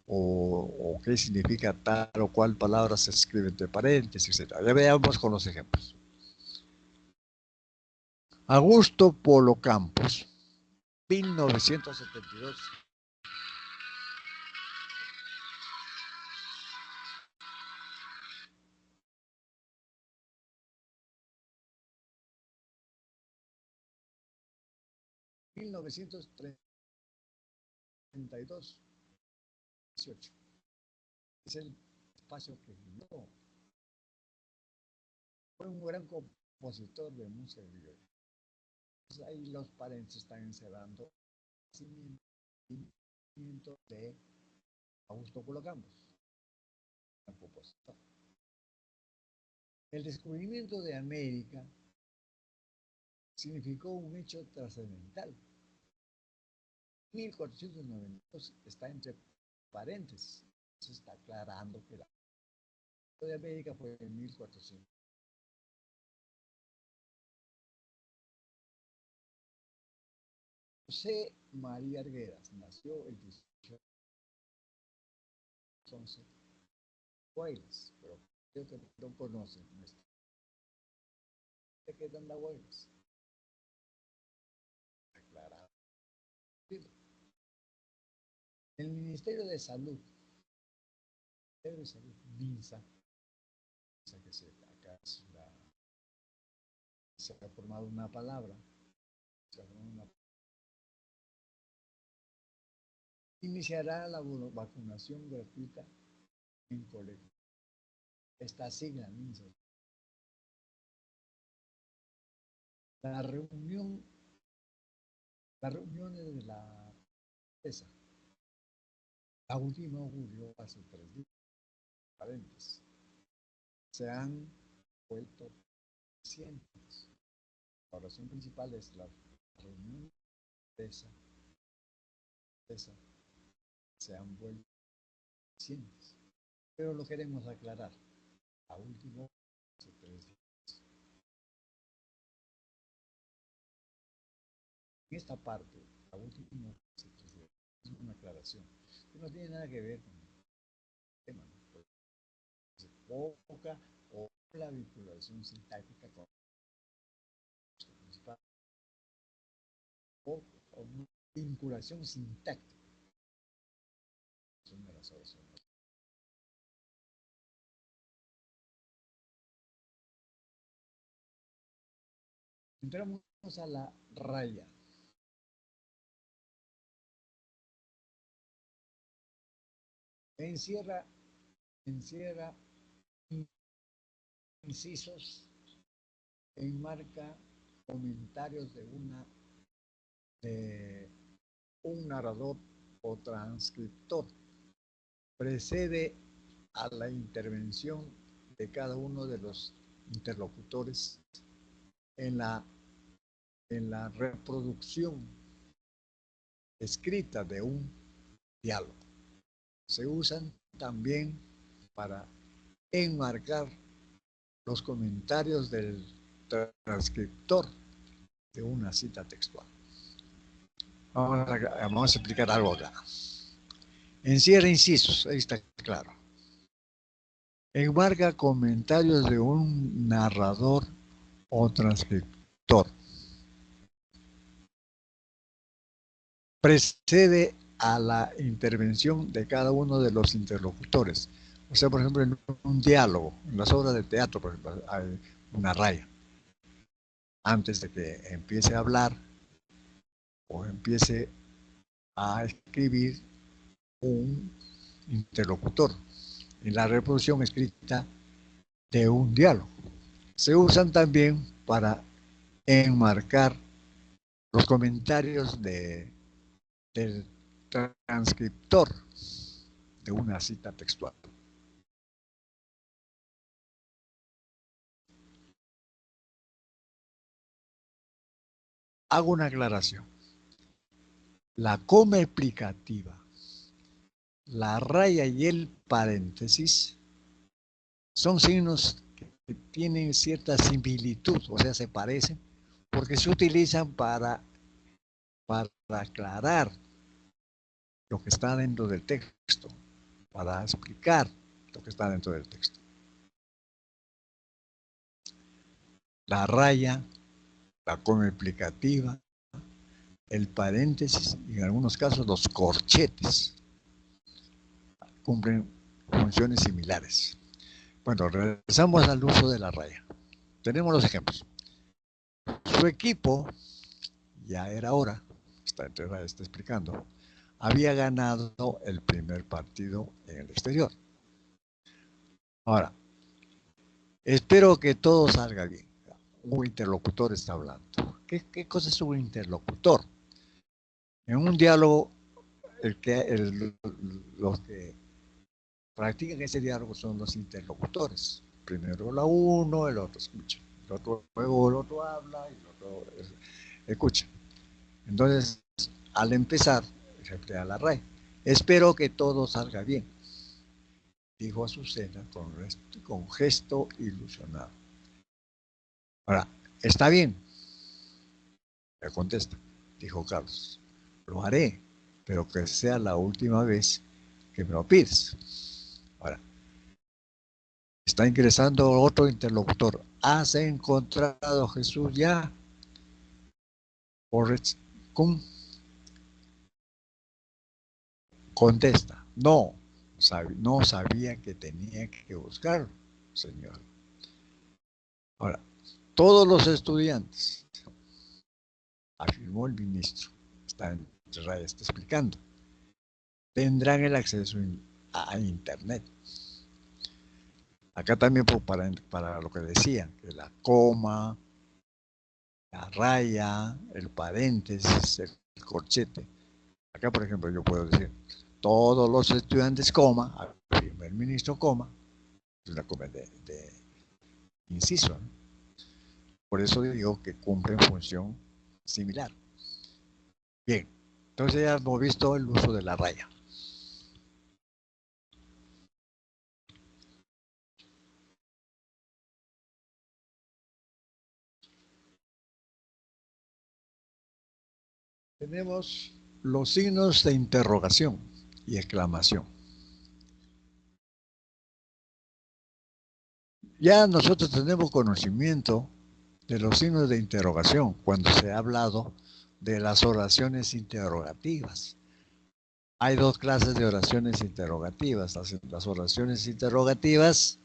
o qué significa tal o cual palabra se escribe entre paréntesis, etc. Ya veamos con los ejemplos. Augusto Polo Campos, 1972. 1932, 18. Es el espacio que vivió. Fue un gran compositor de música criolla. Ahí los paréntesis están encerrando el nacimiento de Augusto Polo Campos, gran compositor. El descubrimiento de América significó un hecho trascendental. 1492 está entre paréntesis. Se está aclarando que la de América fue en 1400. José María Arguedas nació el 18 de 11 Guaylas, pero creo que no conocen nuestra. ¿De qué dan la Guaylas? Aclarado. El Ministerio de Salud, MINSA, que acá se ha formado una palabra, iniciará la vacunación gratuita en colegio. Esta sigla, MINSA. Las reuniones de la empresa, la última ocurrió hace 3 días, paréntesis. Se han vuelto cientos. La razón principal es la reunión de esa se han vuelto cientos. Pero lo queremos aclarar. La última hace 3 días. En esta parte, la última hace 3 días, es una aclaración que no tiene nada que ver con el tema, ¿no? Poca o la vinculación sintáctica con el principal o una vinculación sintáctica. Son de las oraciones. Entramos a la raya. Encierra incisos, enmarca comentarios de un narrador o transcriptor. Precede a la intervención de cada uno de los interlocutores en la reproducción escrita de un diálogo. Se usan también para enmarcar los comentarios del transcriptor de una cita textual. Vamos a explicar algo acá. Encierra incisos, ahí está claro. Enmarca comentarios de un narrador o transcriptor. Precede a la intervención de cada uno de los interlocutores. O sea, por ejemplo, en un diálogo, en las obras de teatro, por ejemplo, hay una raya. Antes de que empiece a hablar o empiece a escribir un interlocutor en la reproducción escrita de un diálogo. Se usan también para enmarcar los comentarios del transcriptor de una cita textual. Hago una aclaración. La coma explicativa, la raya y el paréntesis son signos que tienen cierta similitud, o sea, se parecen, porque se utilizan para aclarar lo que está dentro del texto, para explicar lo que está dentro del texto. La raya, la coma explicativa, el paréntesis y en algunos casos los corchetes cumplen funciones similares. Bueno, regresamos al uso de la raya. Tenemos los ejemplos. Su equipo, ya era hora, está explicando, había ganado el primer partido en el exterior. Ahora, espero que todo salga bien. Un interlocutor está hablando. ¿Qué cosa es un interlocutor? En un diálogo, los que practican ese diálogo son los interlocutores. Primero la uno, el otro escucha. Luego el otro habla y el otro escucha. Entonces, al empezar, se emplea la RAE. Espero que todo salga bien, dijo Azucena con gesto ilusionado. Ahora, ¿está bien? Le contesta. dijo Carlos. Lo haré, pero que sea la última vez que me lo pides. Ahora, está ingresando otro interlocutor. ¿Has encontrado a Jesús ya? Kun contesta, no, no sabía que tenía que buscarlo, señor. Ahora, todos los estudiantes, afirmó el ministro, está explicando, tendrán el acceso a Internet. Acá también para lo que decía, que la coma, la raya, el paréntesis, el corchete. Acá, por ejemplo, yo puedo decir, todos los estudiantes, coma, el primer ministro, coma, es una coma de inciso, ¿no? Por eso digo que cumplen función similar. Bien, entonces ya hemos visto el uso de la raya. Tenemos los signos de interrogación y exclamación. Ya nosotros tenemos conocimiento de los signos de interrogación cuando se ha hablado de las oraciones interrogativas. Hay dos clases de oraciones interrogativas. Las oraciones interrogativas,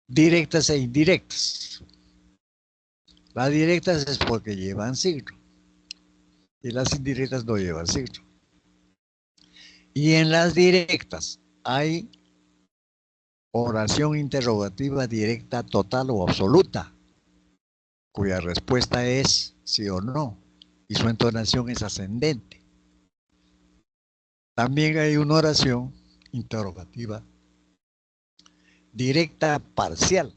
directas e indirectas. Las directas es porque llevan signo y las indirectas no llevan signo. Y en las directas hay oración interrogativa directa, total o absoluta, cuya respuesta es sí o no, y su entonación es ascendente. También hay una oración interrogativa directa parcial,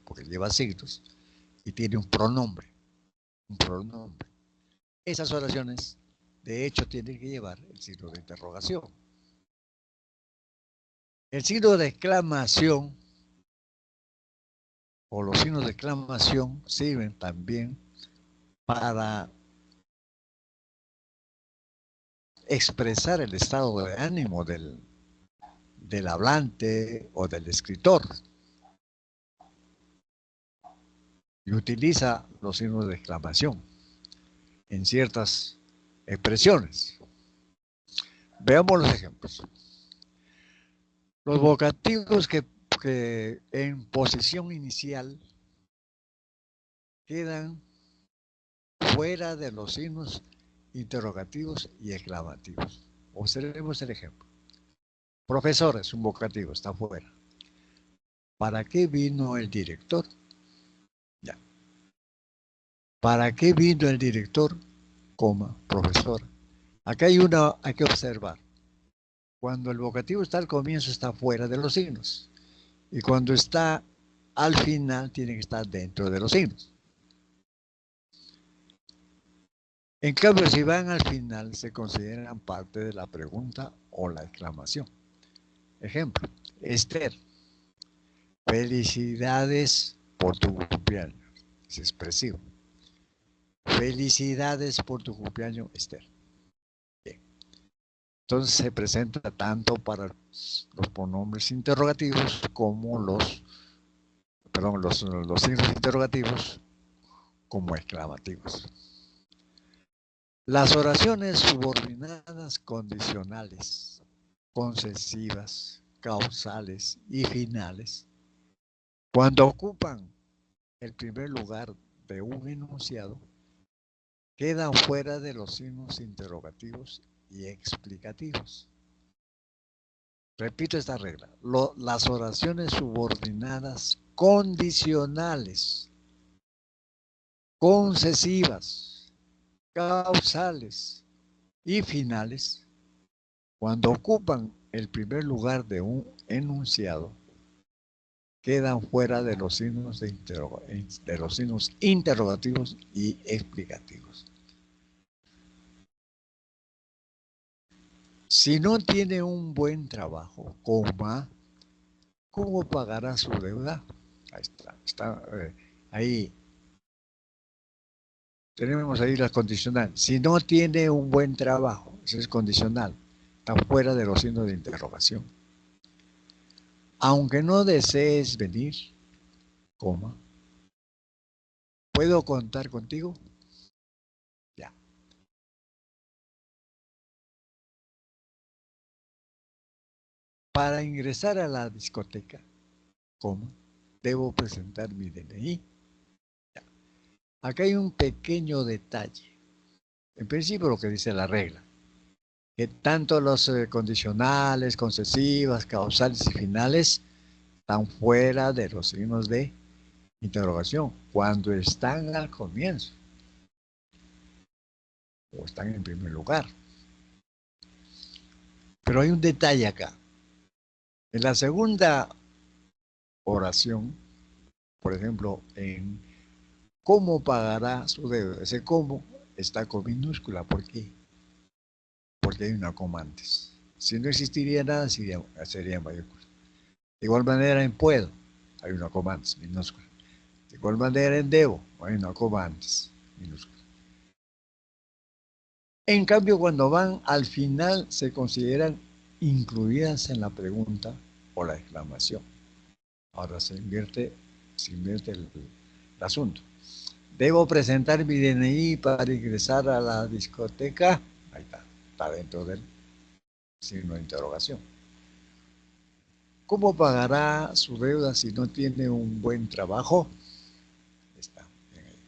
porque lleva signos y tiene un pronombre. Esas oraciones, de hecho, tienen que llevar el signo de interrogación. El signo de exclamación o los signos de exclamación sirven también para expresar el estado de ánimo del hablante o del escritor. Y utiliza los signos de exclamación en ciertas expresiones. Veamos los ejemplos. Los vocativos que en posición inicial quedan fuera de los signos interrogativos y exclamativos. Observemos el ejemplo. Profesor es un vocativo, está fuera. ¿Para qué vino el director? Ya. ¿Para qué vino el director? Coma, profesor. Acá hay que observar. Cuando el vocativo está al comienzo, está fuera de los signos. Y cuando está al final, tiene que estar dentro de los signos. En cambio, si van al final, se consideran parte de la pregunta o la exclamación. Ejemplo, Esther, felicidades por tu cumpleaños. Es expresivo. Felicidades por tu cumpleaños, Esther. Bien. Entonces se presenta tanto para los pronombres interrogativos como los signos interrogativos como exclamativos. Las oraciones subordinadas condicionales, concesivas, causales y finales, cuando ocupan el primer lugar de un enunciado, quedan fuera de los signos interrogativos y explicativos. Repito esta regla. Las oraciones subordinadas condicionales, concesivas, causales y finales, cuando ocupan el primer lugar de un enunciado, quedan fuera de los signos interrogativos y explicativos. Si no tiene un buen trabajo, ¿cómo pagará su deuda? Ahí está ahí. Tenemos ahí la condicional. Si no tiene un buen trabajo, eso es condicional. Está fuera de los signos de interrogación. Aunque no desees venir, coma, ¿puedo contar contigo? Ya. Para ingresar a la discoteca, coma, debo presentar mi DNI. Ya. Acá hay un pequeño detalle. En principio lo que dice la regla, que tanto los condicionales, concesivas, causales y finales están fuera de los signos de interrogación cuando están al comienzo o están en primer lugar. Pero hay un detalle acá. En la segunda oración, por ejemplo, en cómo pagará su deuda, ese cómo está con minúscula. ¿Por qué? Porque hay una coma antes. Si no existiría nada, sería en mayúscula. De igual manera en puedo, hay una coma antes, minúscula. De igual manera en debo, hay una coma antes, minúscula. En cambio, cuando van al final, se consideran incluidas en la pregunta o la exclamación. Ahora se invierte el asunto. Debo presentar mi DNI para ingresar a la discoteca. Ahí está dentro del signo de interrogación. ¿Cómo pagará su deuda si no tiene un buen trabajo? Está bien ahí.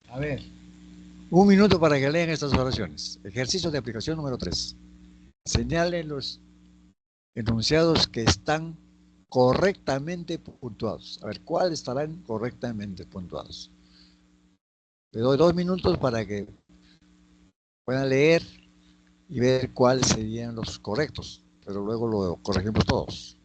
A ver, un minuto para que lean estas oraciones. Ejercicio de aplicación número 3. Señalen los enunciados que están correctamente puntuados. A ver, ¿cuáles estarán correctamente puntuados? Le doy 2 minutos para que puedan leer y ver cuáles serían los correctos, pero luego lo corregimos todos.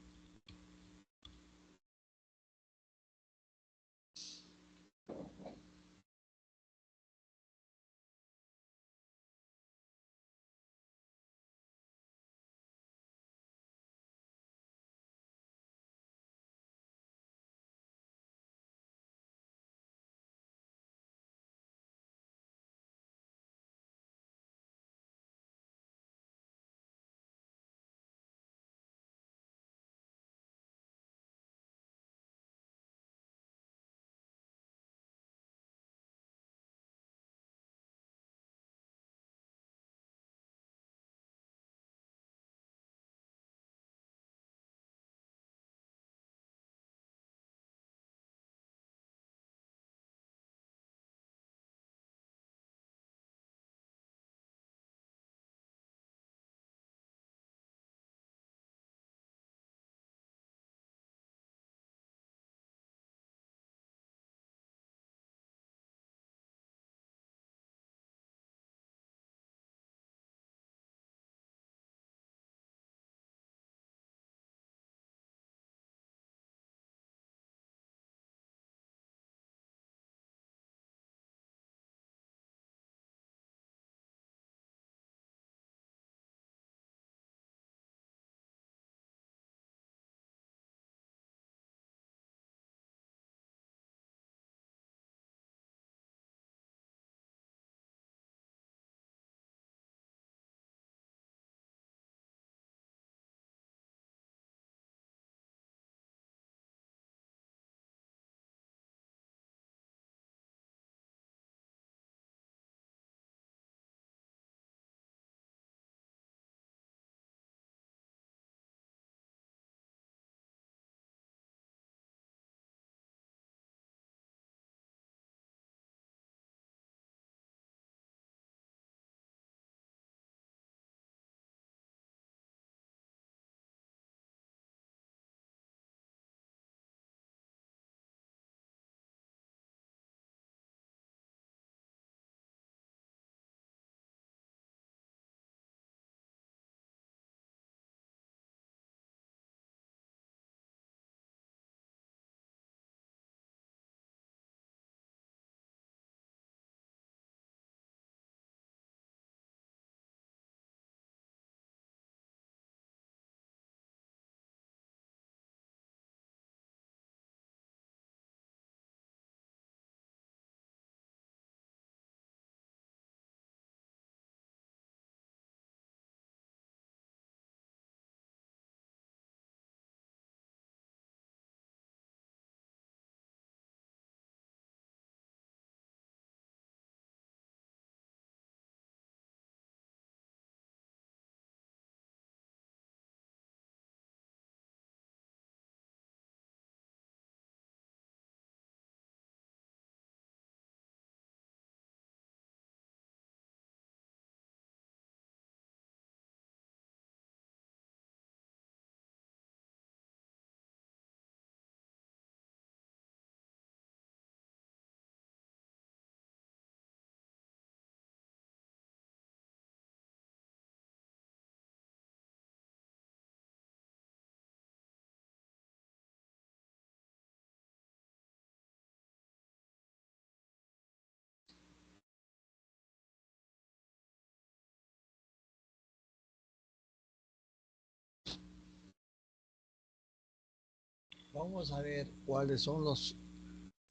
Vamos a ver cuáles son los...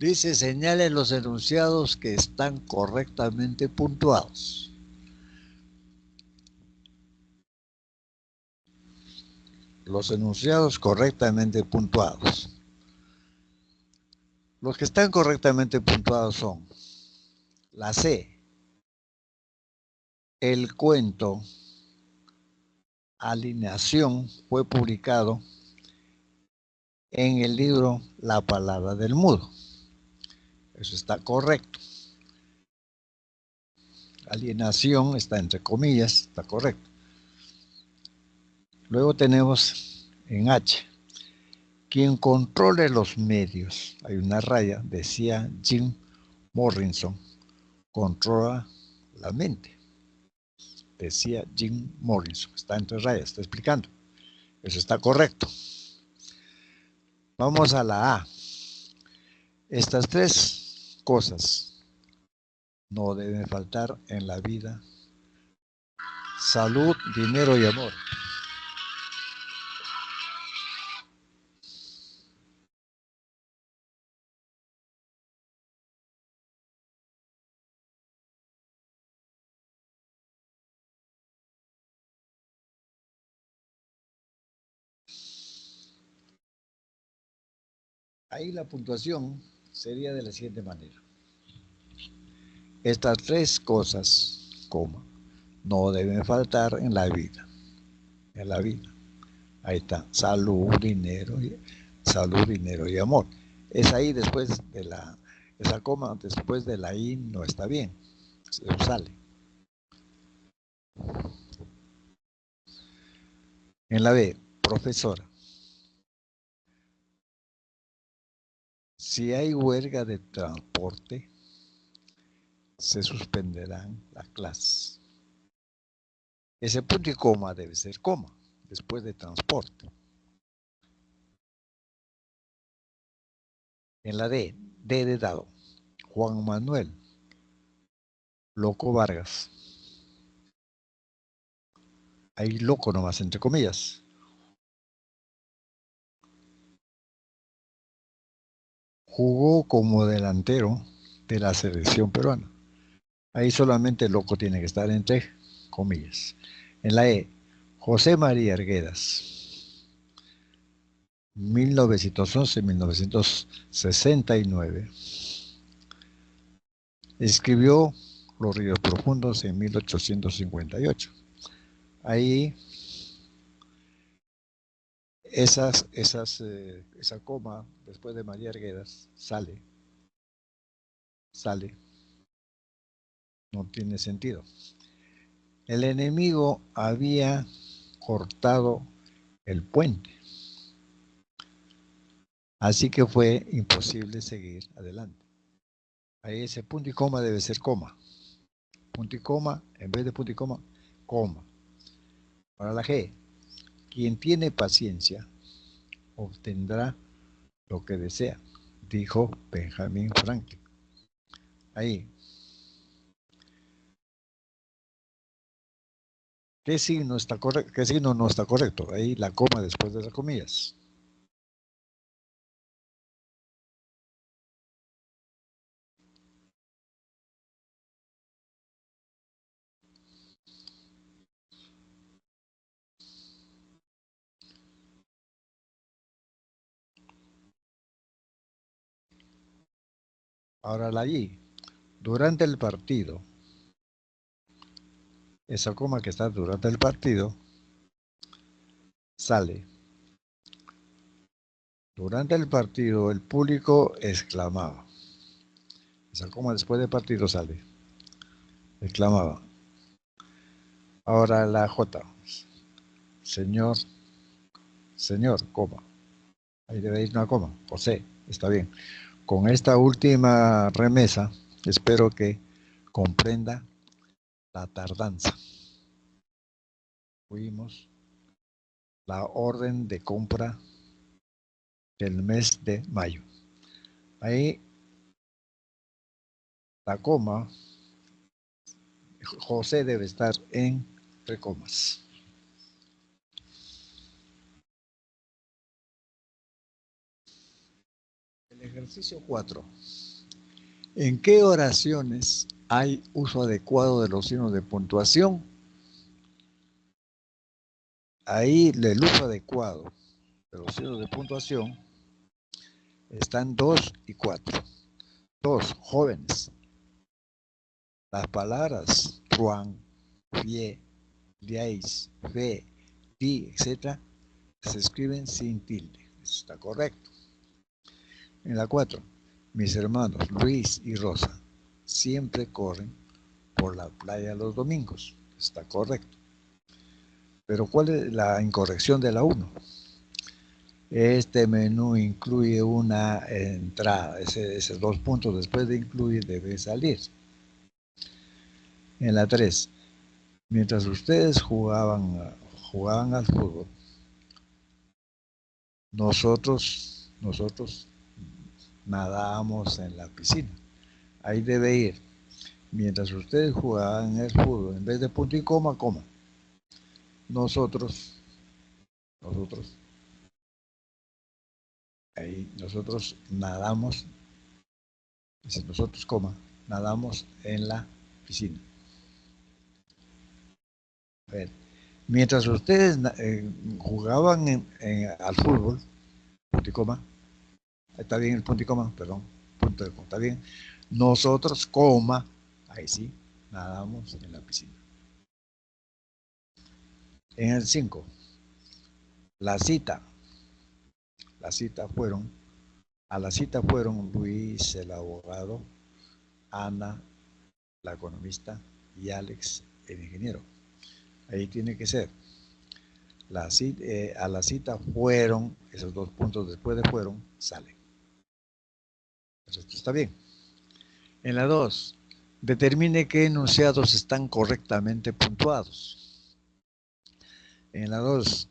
Dice, señalen los enunciados que están correctamente puntuados. Los enunciados correctamente puntuados. Los que están correctamente puntuados son la C, el cuento Alineación fue publicado en el libro La palabra del mudo. Eso está correcto. Alienación está entre comillas, está correcto. Luego tenemos en H, quien controle los medios. Hay una raya, decía Jim Morrison, controla la mente. Decía Jim Morrison, está entre rayas, está explicando. Eso está correcto. Vamos a la A. Estas tres cosas no deben faltar en la vida: salud, dinero y amor. Ahí la puntuación sería de la siguiente manera. Estas tres cosas, coma, no deben faltar en la vida. En la vida. Ahí está. Salud, dinero y amor. Es ahí después de la, esa coma después de la I no está bien. Se sale. En la B, profesora. Si hay huelga de transporte, se suspenderán las clases. Ese punto y coma debe ser coma, después de transporte. En la D, D de dado, Juan Manuel Loco Vargas. Hay loco nomás, entre comillas. Jugó como delantero de la selección peruana. Ahí solamente loco tiene que estar entre comillas. En la E, José María Arguedas, 1911-1969. Escribió Los ríos profundos en 1858. Ahí esa coma después de María Arguedas sale, no tiene sentido. El enemigo había cortado el puente, así que fue imposible seguir adelante. Ahí ese punto y coma debe ser coma. Punto y coma, en vez de punto y coma, coma. Para la G, quien tiene paciencia obtendrá lo que desea, dijo Benjamin Franklin. Ahí. ¿Qué signo está correcto? ¿Qué signo no está correcto? Ahí la coma después de las comillas. Ahora la I. Durante el partido. Esa coma que está durante el partido sale. Durante el partido el público exclamaba. Esa coma después del partido sale. Exclamaba. Ahora la J. Señor, coma. Ahí debe ir una coma. José, está bien. Con esta última remesa, espero que comprenda la tardanza. Fuimos la orden de compra del mes de mayo. Ahí la coma, José debe estar entre comas. Ejercicio 4. ¿En qué oraciones hay uso adecuado de los signos de puntuación? Ahí el uso adecuado de los signos de puntuación están 2 y 4. 2, jóvenes. Las palabras truan, fie, liais, fe, di, etc. se escriben sin tilde. Eso está correcto. En la 4, mis hermanos Luis y Rosa siempre corren por la playa los domingos. Está correcto. Pero ¿cuál es la incorrección de la 1? Este menú incluye una entrada. Esos 2 puntos después de incluir debe salir. En la 3, mientras ustedes jugaban al fútbol, nosotros nadábamos en la piscina. Ahí debe ir. Mientras ustedes jugaban el fútbol, en vez de punto y coma, coma. Nosotros, nosotros nadamos, dice nosotros, coma, nadamos en la piscina. A ver, mientras ustedes jugaban al fútbol, punto y coma, está bien el punto y coma, perdón, punto de coma, está bien. Nosotros, coma, ahí sí, nadamos en la piscina. En el 5, la cita. A la cita fueron Luis, el abogado, Ana, la economista, y Alex, el ingeniero. Ahí tiene que ser. A la cita fueron, esos 2 puntos después de fueron, salen. Esto está bien. En la 2, determine qué enunciados están correctamente puntuados. En la 2,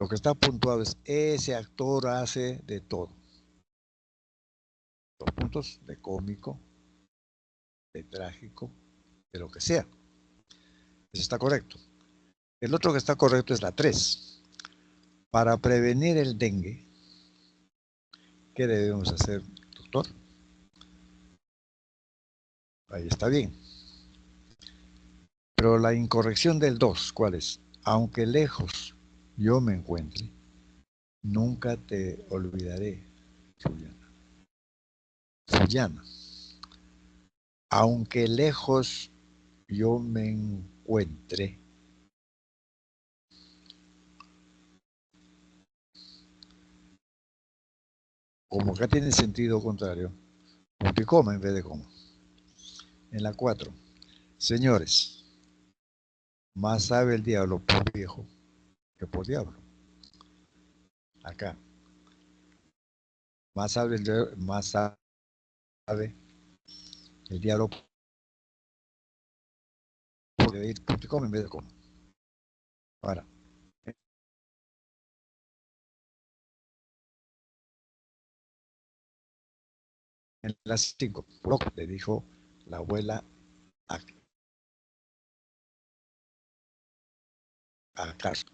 lo que está puntuado es ese actor hace de todo. 2 puntos de cómico, de trágico, de lo que sea. Eso está correcto. El otro que está correcto es la 3. Para prevenir el dengue, ¿qué debemos hacer, doctor? Ahí está bien. Pero la incorrección del 2, ¿cuál es? Aunque lejos yo me encuentre, nunca te olvidaré, Juliana. Juliana. Aunque lejos yo me encuentre, como acá tiene sentido contrario, punto y coma en vez de coma. En la 4, señores, más sabe el diablo por viejo que por diablo. Acá, más sabe el diablo por ir punto y coma en vez de coma. Ahora, en las 5, le dijo la abuela a, Carlos.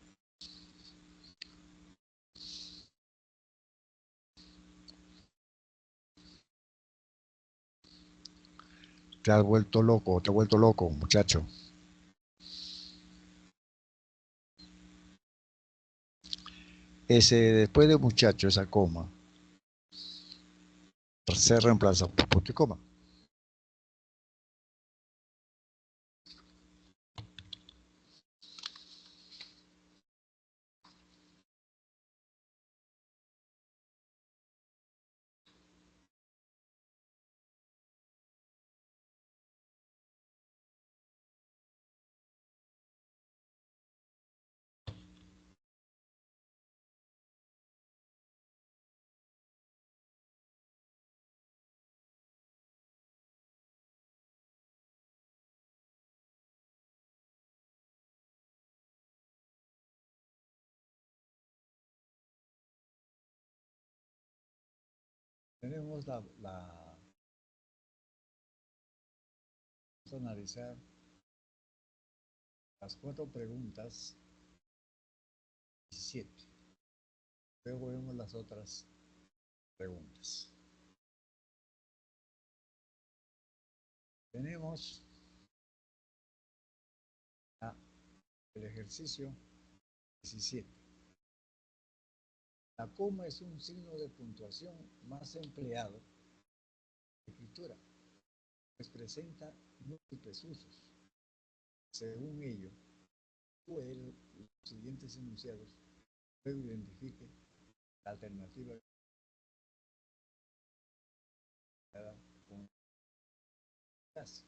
Te has vuelto loco, muchacho. Ese, después de muchacho, esa coma, se reemplaza por punto y coma. Tenemos vamos a analizar las 4 preguntas 17. Luego vemos las otras preguntas. Tenemos el ejercicio 17. La coma es un signo de puntuación más empleado en escritura, pues presenta múltiples usos. Según ello, los siguientes enunciados, luego identifique la alternativa con clase.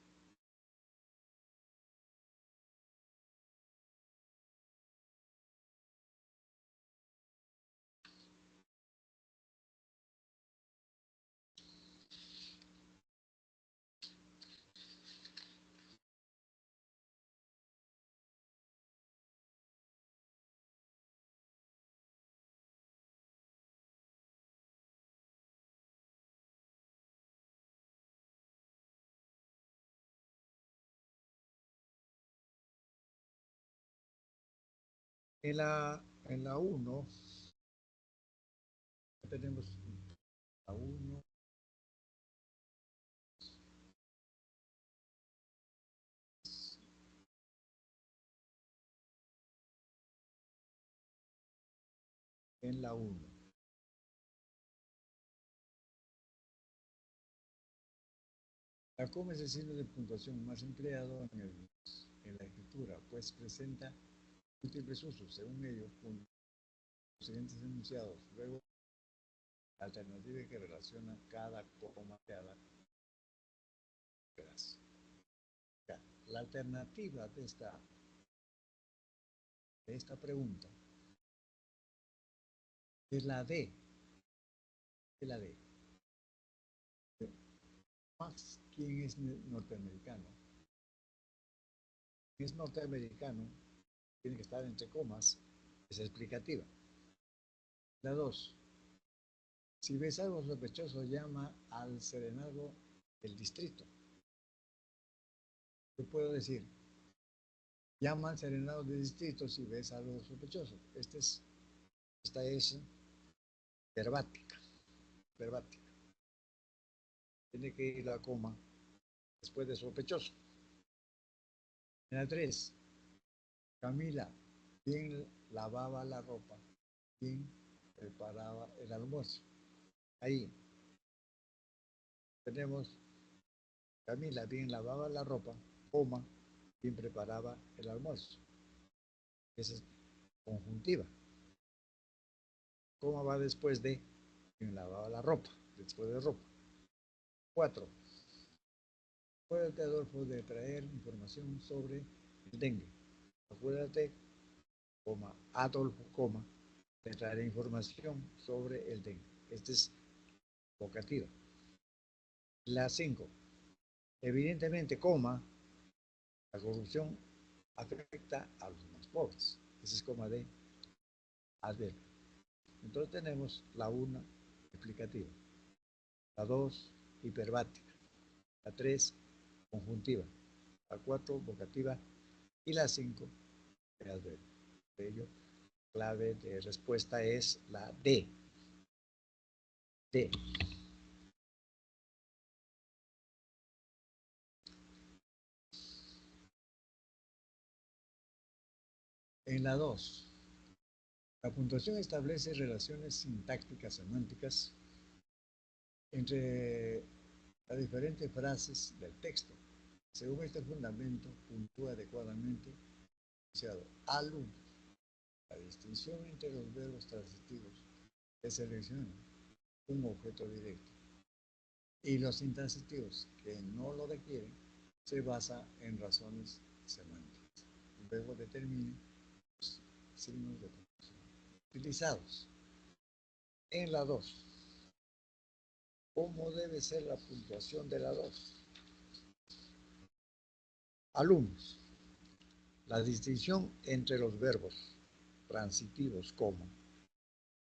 En la 1 tenemos la 1, en la 1. La coma es el signo de puntuación más empleado en la escritura, pues presenta múltiples usos. Según ellos, los siguientes enunciados. Luego, la alternativa que relaciona cada coma cada frase. La alternativa de esta pregunta es la D. Es la D. Max, ¿quién es norteamericano? ¿Quién es norteamericano? Tiene que estar entre comas. Es explicativa. La 2. Si ves algo sospechoso, llama al serenazgo del distrito. Yo puedo decir, llama al serenazgo del distrito si ves algo sospechoso. Esta es verbática. Tiene que ir la coma después de sospechoso. En la 3, Camila, ¿quién lavaba la ropa? ¿Quién preparaba el almuerzo? Ahí tenemos Camila, ¿quién lavaba la ropa? Coma, ¿quién preparaba el almuerzo? Esa es conjuntiva. Coma va después de quien lavaba la ropa, después de ropa. 4. Acuérdate, Adolfo, de traer información sobre el dengue. Acuérdate, coma, Adolfo, coma, de traer información sobre el dengue. Esta es vocativa. La 5. Evidentemente, coma, la corrupción afecta a los más pobres. Esa es coma de adverbio. Entonces tenemos la 1 explicativa, la 2 hiperbática, la 3 conjuntiva, la 4 vocativa y la 5 de adverbio. De ello, clave de respuesta es la D. D. En la 2, la puntuación establece relaciones sintácticas semánticas entre las diferentes frases del texto. Según este fundamento, puntúa adecuadamente alumnos. La distinción entre los verbos transitivos que seleccionan un objeto directo y los intransitivos que no lo requieren se basa en razones semánticas. Luego determine los signos de puntuación utilizados. En la 2, ¿cómo debe ser la puntuación de la 2? Alumnos. La distinción entre los verbos transitivos, como,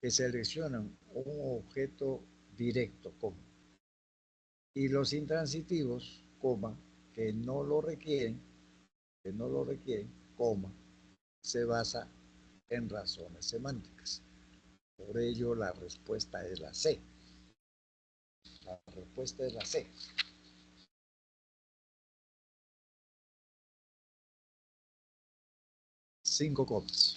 que seleccionan un objeto directo, como, y los intransitivos, coma, que no lo requieren, coma, se basa en razones semánticas. Por ello, la respuesta es la C. La respuesta es la C. 5 comas.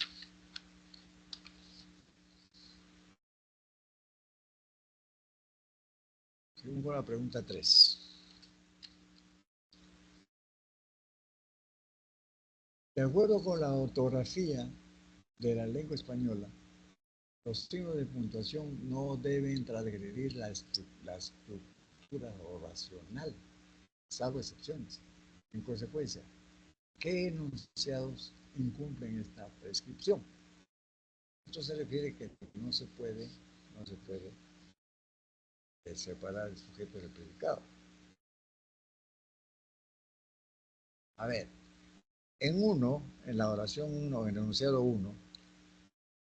Seguimos con la pregunta 3. De acuerdo con la ortografía de la lengua española, los signos de puntuación no deben transgredir la estructura oracional, salvo excepciones. En consecuencia, ¿qué enunciados incumplen esta prescripción? Esto se refiere a que no se puede separar el sujeto del predicado. A ver, en la oración 1, en el enunciado 1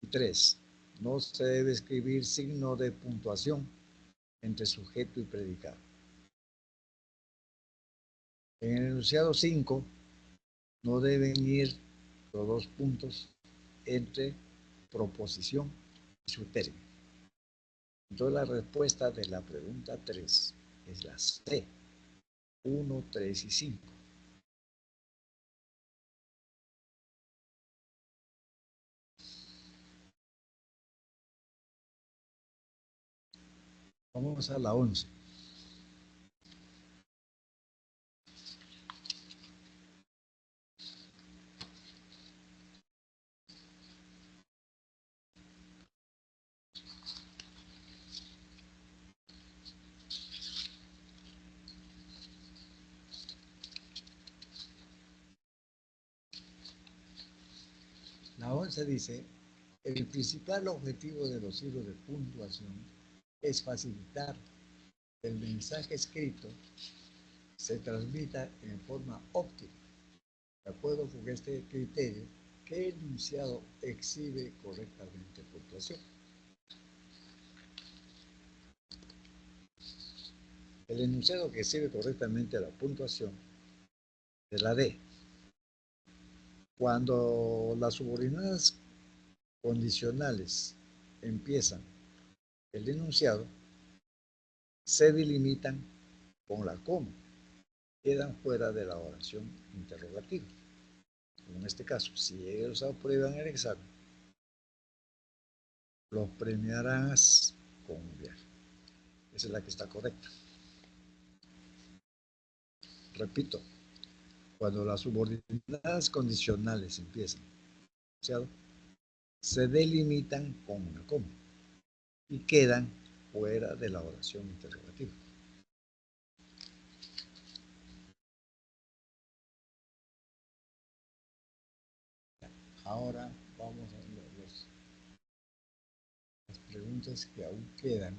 y 3, no se debe escribir signo de puntuación entre sujeto y predicado. En el enunciado 5, no deben ir los dos puntos entre proposición y su término. Entonces la respuesta de la pregunta 3 es la C, 1, 3 y 5. Vamos a la 11. La 11 dice, el principal objetivo de los signos de puntuación es facilitar que el mensaje escrito se transmita en forma óptima. De acuerdo con este criterio, ¿qué enunciado exhibe correctamente puntuación? El enunciado que exhibe correctamente la puntuación es la D. Cuando las subordinadas condicionales empiezan el enunciado, se delimitan con la coma, quedan fuera de la oración interrogativa. En este caso, si ellos aprueban el examen, los premiarás con un viaje. Esa es la que está correcta. Repito, cuando las subordinadas condicionales empiezan, se delimitan con una coma y quedan fuera de la oración interrogativa. Ahora vamos a las preguntas que aún quedan.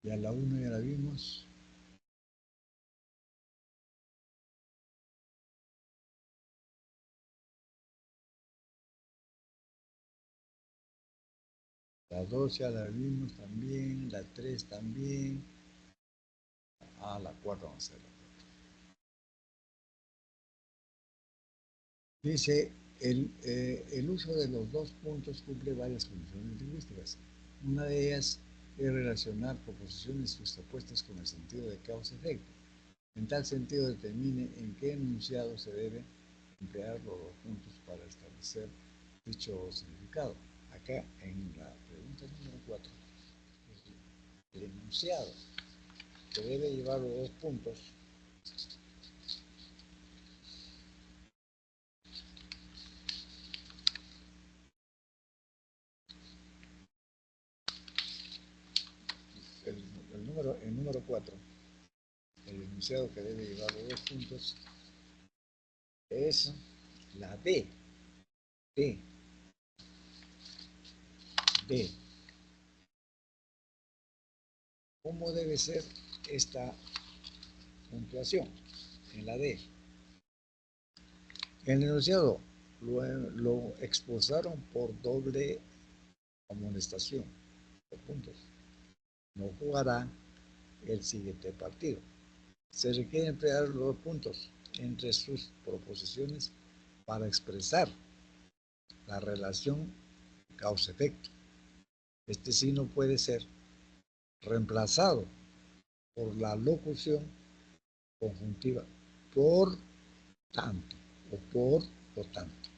Ya la 1 ya la vimos. La 2 ya la vimos también. La 3 también. La 4 vamos a hacer. Dice, el uso de los dos puntos cumple varias condiciones lingüísticas. Una de ellas es relacionar proposiciones justapuestas con el sentido de causa-efecto. En tal sentido, determine en qué enunciado se debe emplear los dos puntos para establecer dicho significado. Acá, en la pregunta número 4, el enunciado que debe llevar los dos puntos el número 4, el enunciado que debe llevar los dos puntos es la D. D. D. ¿Cómo debe ser esta puntuación? En la D. En el enunciado lo expulsaron por doble amonestación de puntos. No jugará el siguiente partido. Se requiere emplear los puntos entre sus proposiciones para expresar la relación causa-efecto. Este signo puede ser reemplazado por la locución conjuntiva por tanto o por lo tanto.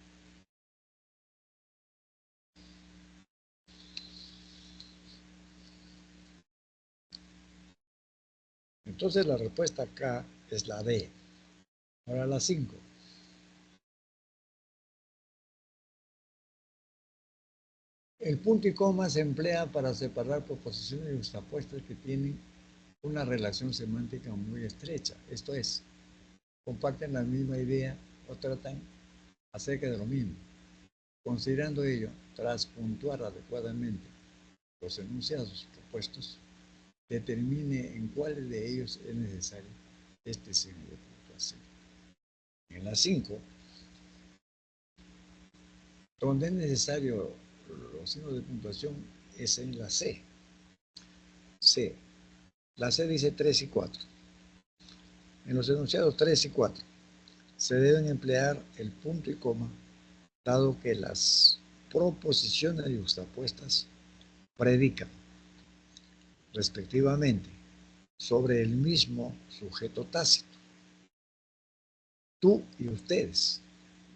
Entonces la respuesta acá es la D. Ahora la 5. El punto y coma se emplea para separar proposiciones justapuestas que tienen una relación semántica muy estrecha. Esto es, comparten la misma idea o tratan acerca de lo mismo. Considerando ello, tras puntuar adecuadamente los enunciados propuestos, determine en cuáles de ellos es necesario este signo de puntuación. En la 5, donde es necesario los signos de puntuación es en la C. C. La C dice 3 y 4. En los enunciados 3 y 4 se deben emplear el punto y coma, dado que las proposiciones justapuestas predican, respectivamente, sobre el mismo sujeto tácito, tú y ustedes,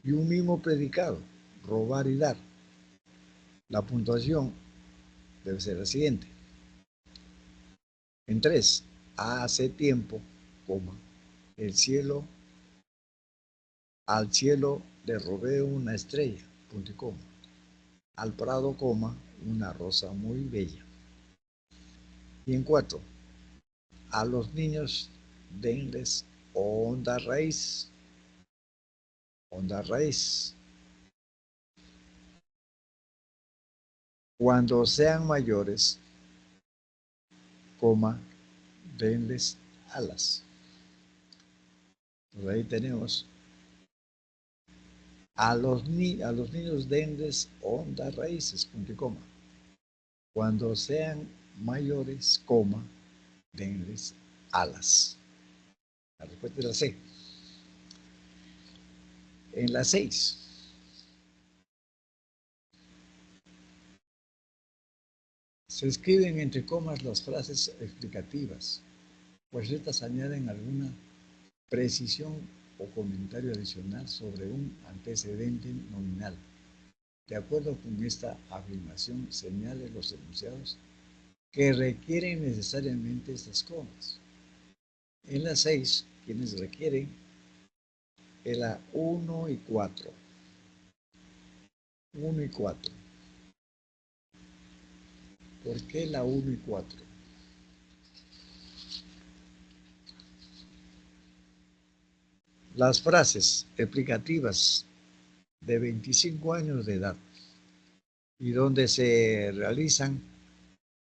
y un mismo predicado, robar y dar. La puntuación debe ser la siguiente. En 3, hace tiempo, coma, el cielo, al cielo le robé una estrella, punto y coma. Al prado, coma, una rosa muy bella. Y en 4, a los niños denles honda raíz. Honda raíz. Cuando sean mayores, coma, denles alas. Por ahí tenemos a los niños denles honda raíces, punto y coma. Cuando sean mayores, coma, denles alas. La respuesta es la C. En la 6, se escriben entre comas las frases explicativas, pues estas añaden alguna precisión o comentario adicional sobre un antecedente nominal. De acuerdo con esta afirmación, señale los enunciados que requieren necesariamente estas comas. En la 6, quienes requieren es la 1 y 4. 1 y 4. ¿Por qué la 1 y 4? Las frases explicativas de 25 años de edad y donde se realizan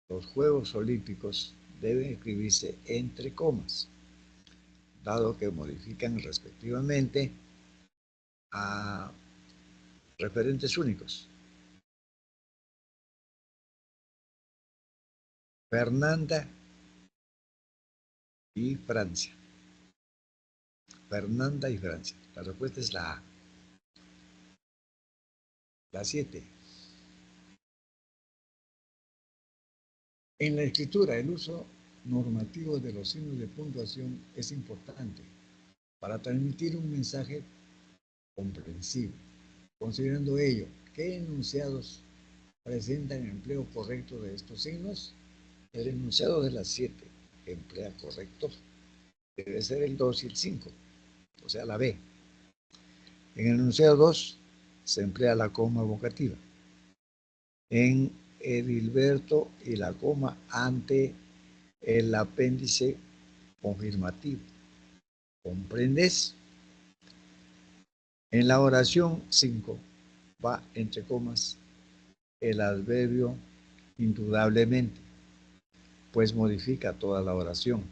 los Juegos Olímpicos deben escribirse entre comas, dado que modifican respectivamente a referentes únicos. Fernanda y Francia. Fernanda y Francia. La respuesta es la A. La 7. En la escritura, el uso normativo de los signos de puntuación es importante para transmitir un mensaje comprensible. Considerando ello, ¿qué enunciados presentan empleo correcto de estos signos? El enunciado de las 7 emplea correcto debe ser el 2 y el 5, o sea, la B. En el enunciado 2 se emplea la coma vocativa. En Edilberto y la coma ante el apéndice confirmativo. ¿Comprendes? En la oración 5 va entre comas el adverbio indudablemente, pues modifica toda la oración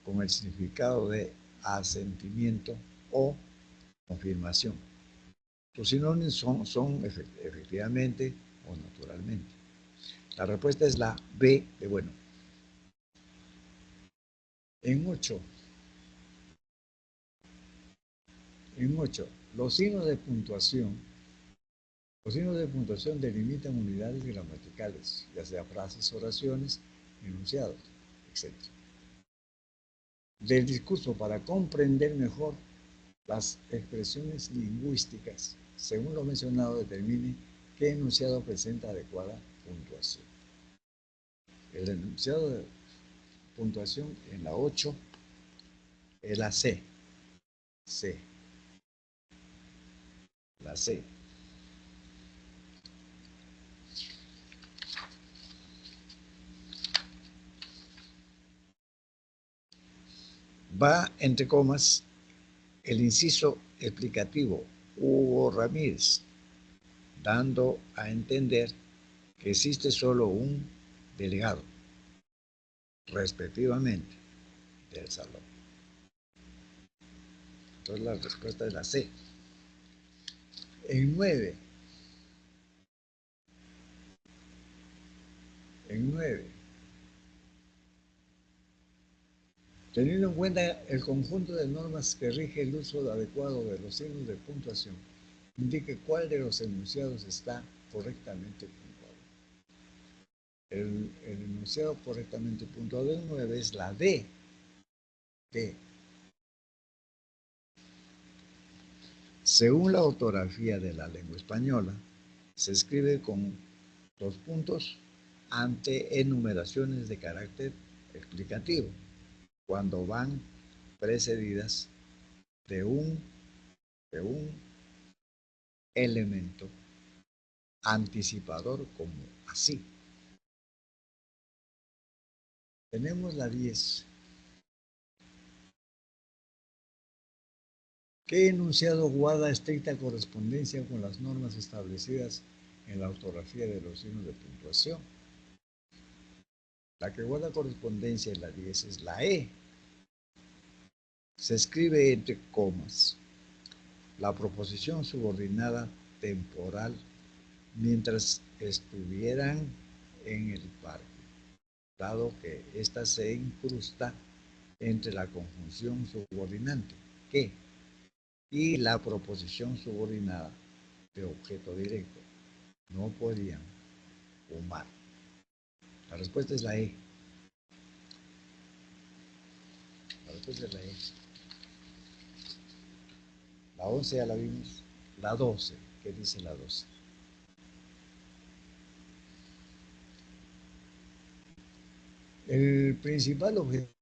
con el significado de asentimiento o confirmación. Los sinónimos son efectivamente o naturalmente. La respuesta es la B de bueno. En 8, los signos de puntuación. Los signos de puntuación delimitan unidades gramaticales, ya sea frases, oraciones, enunciados, etc. Del discurso para comprender mejor las expresiones lingüísticas. Según lo mencionado, determine qué enunciado presenta adecuada puntuación. El enunciado de puntuación en la 8 es la C. La C. Va entre comas el inciso explicativo Hugo Ramírez, dando a entender que existe solo un delegado, respectivamente, del salón. Entonces la respuesta es la C. En 9, teniendo en cuenta el conjunto de normas que rige el uso adecuado de los signos de puntuación, indique cuál de los enunciados está correctamente puntuado. El enunciado correctamente puntuado en 9 es la D. Según la ortografía de la lengua española, se escribe con 2 puntos ante enumeraciones de carácter explicativo, cuando van precedidas de un elemento anticipador como así. Tenemos la 10. ¿Qué enunciado guarda estricta correspondencia con las normas establecidas en la ortografía de los signos de puntuación? La que guarda correspondencia en la 10 es la E. Se escribe entre comas la proposición subordinada temporal mientras estuvieran en el parque, dado que ésta se incrusta entre la conjunción subordinante, que, y la proposición subordinada de objeto directo. No podían fumar. La respuesta es la E. La respuesta es la E. La 11 ya la vimos. La 12. ¿Qué dice la 12? El principal objetivo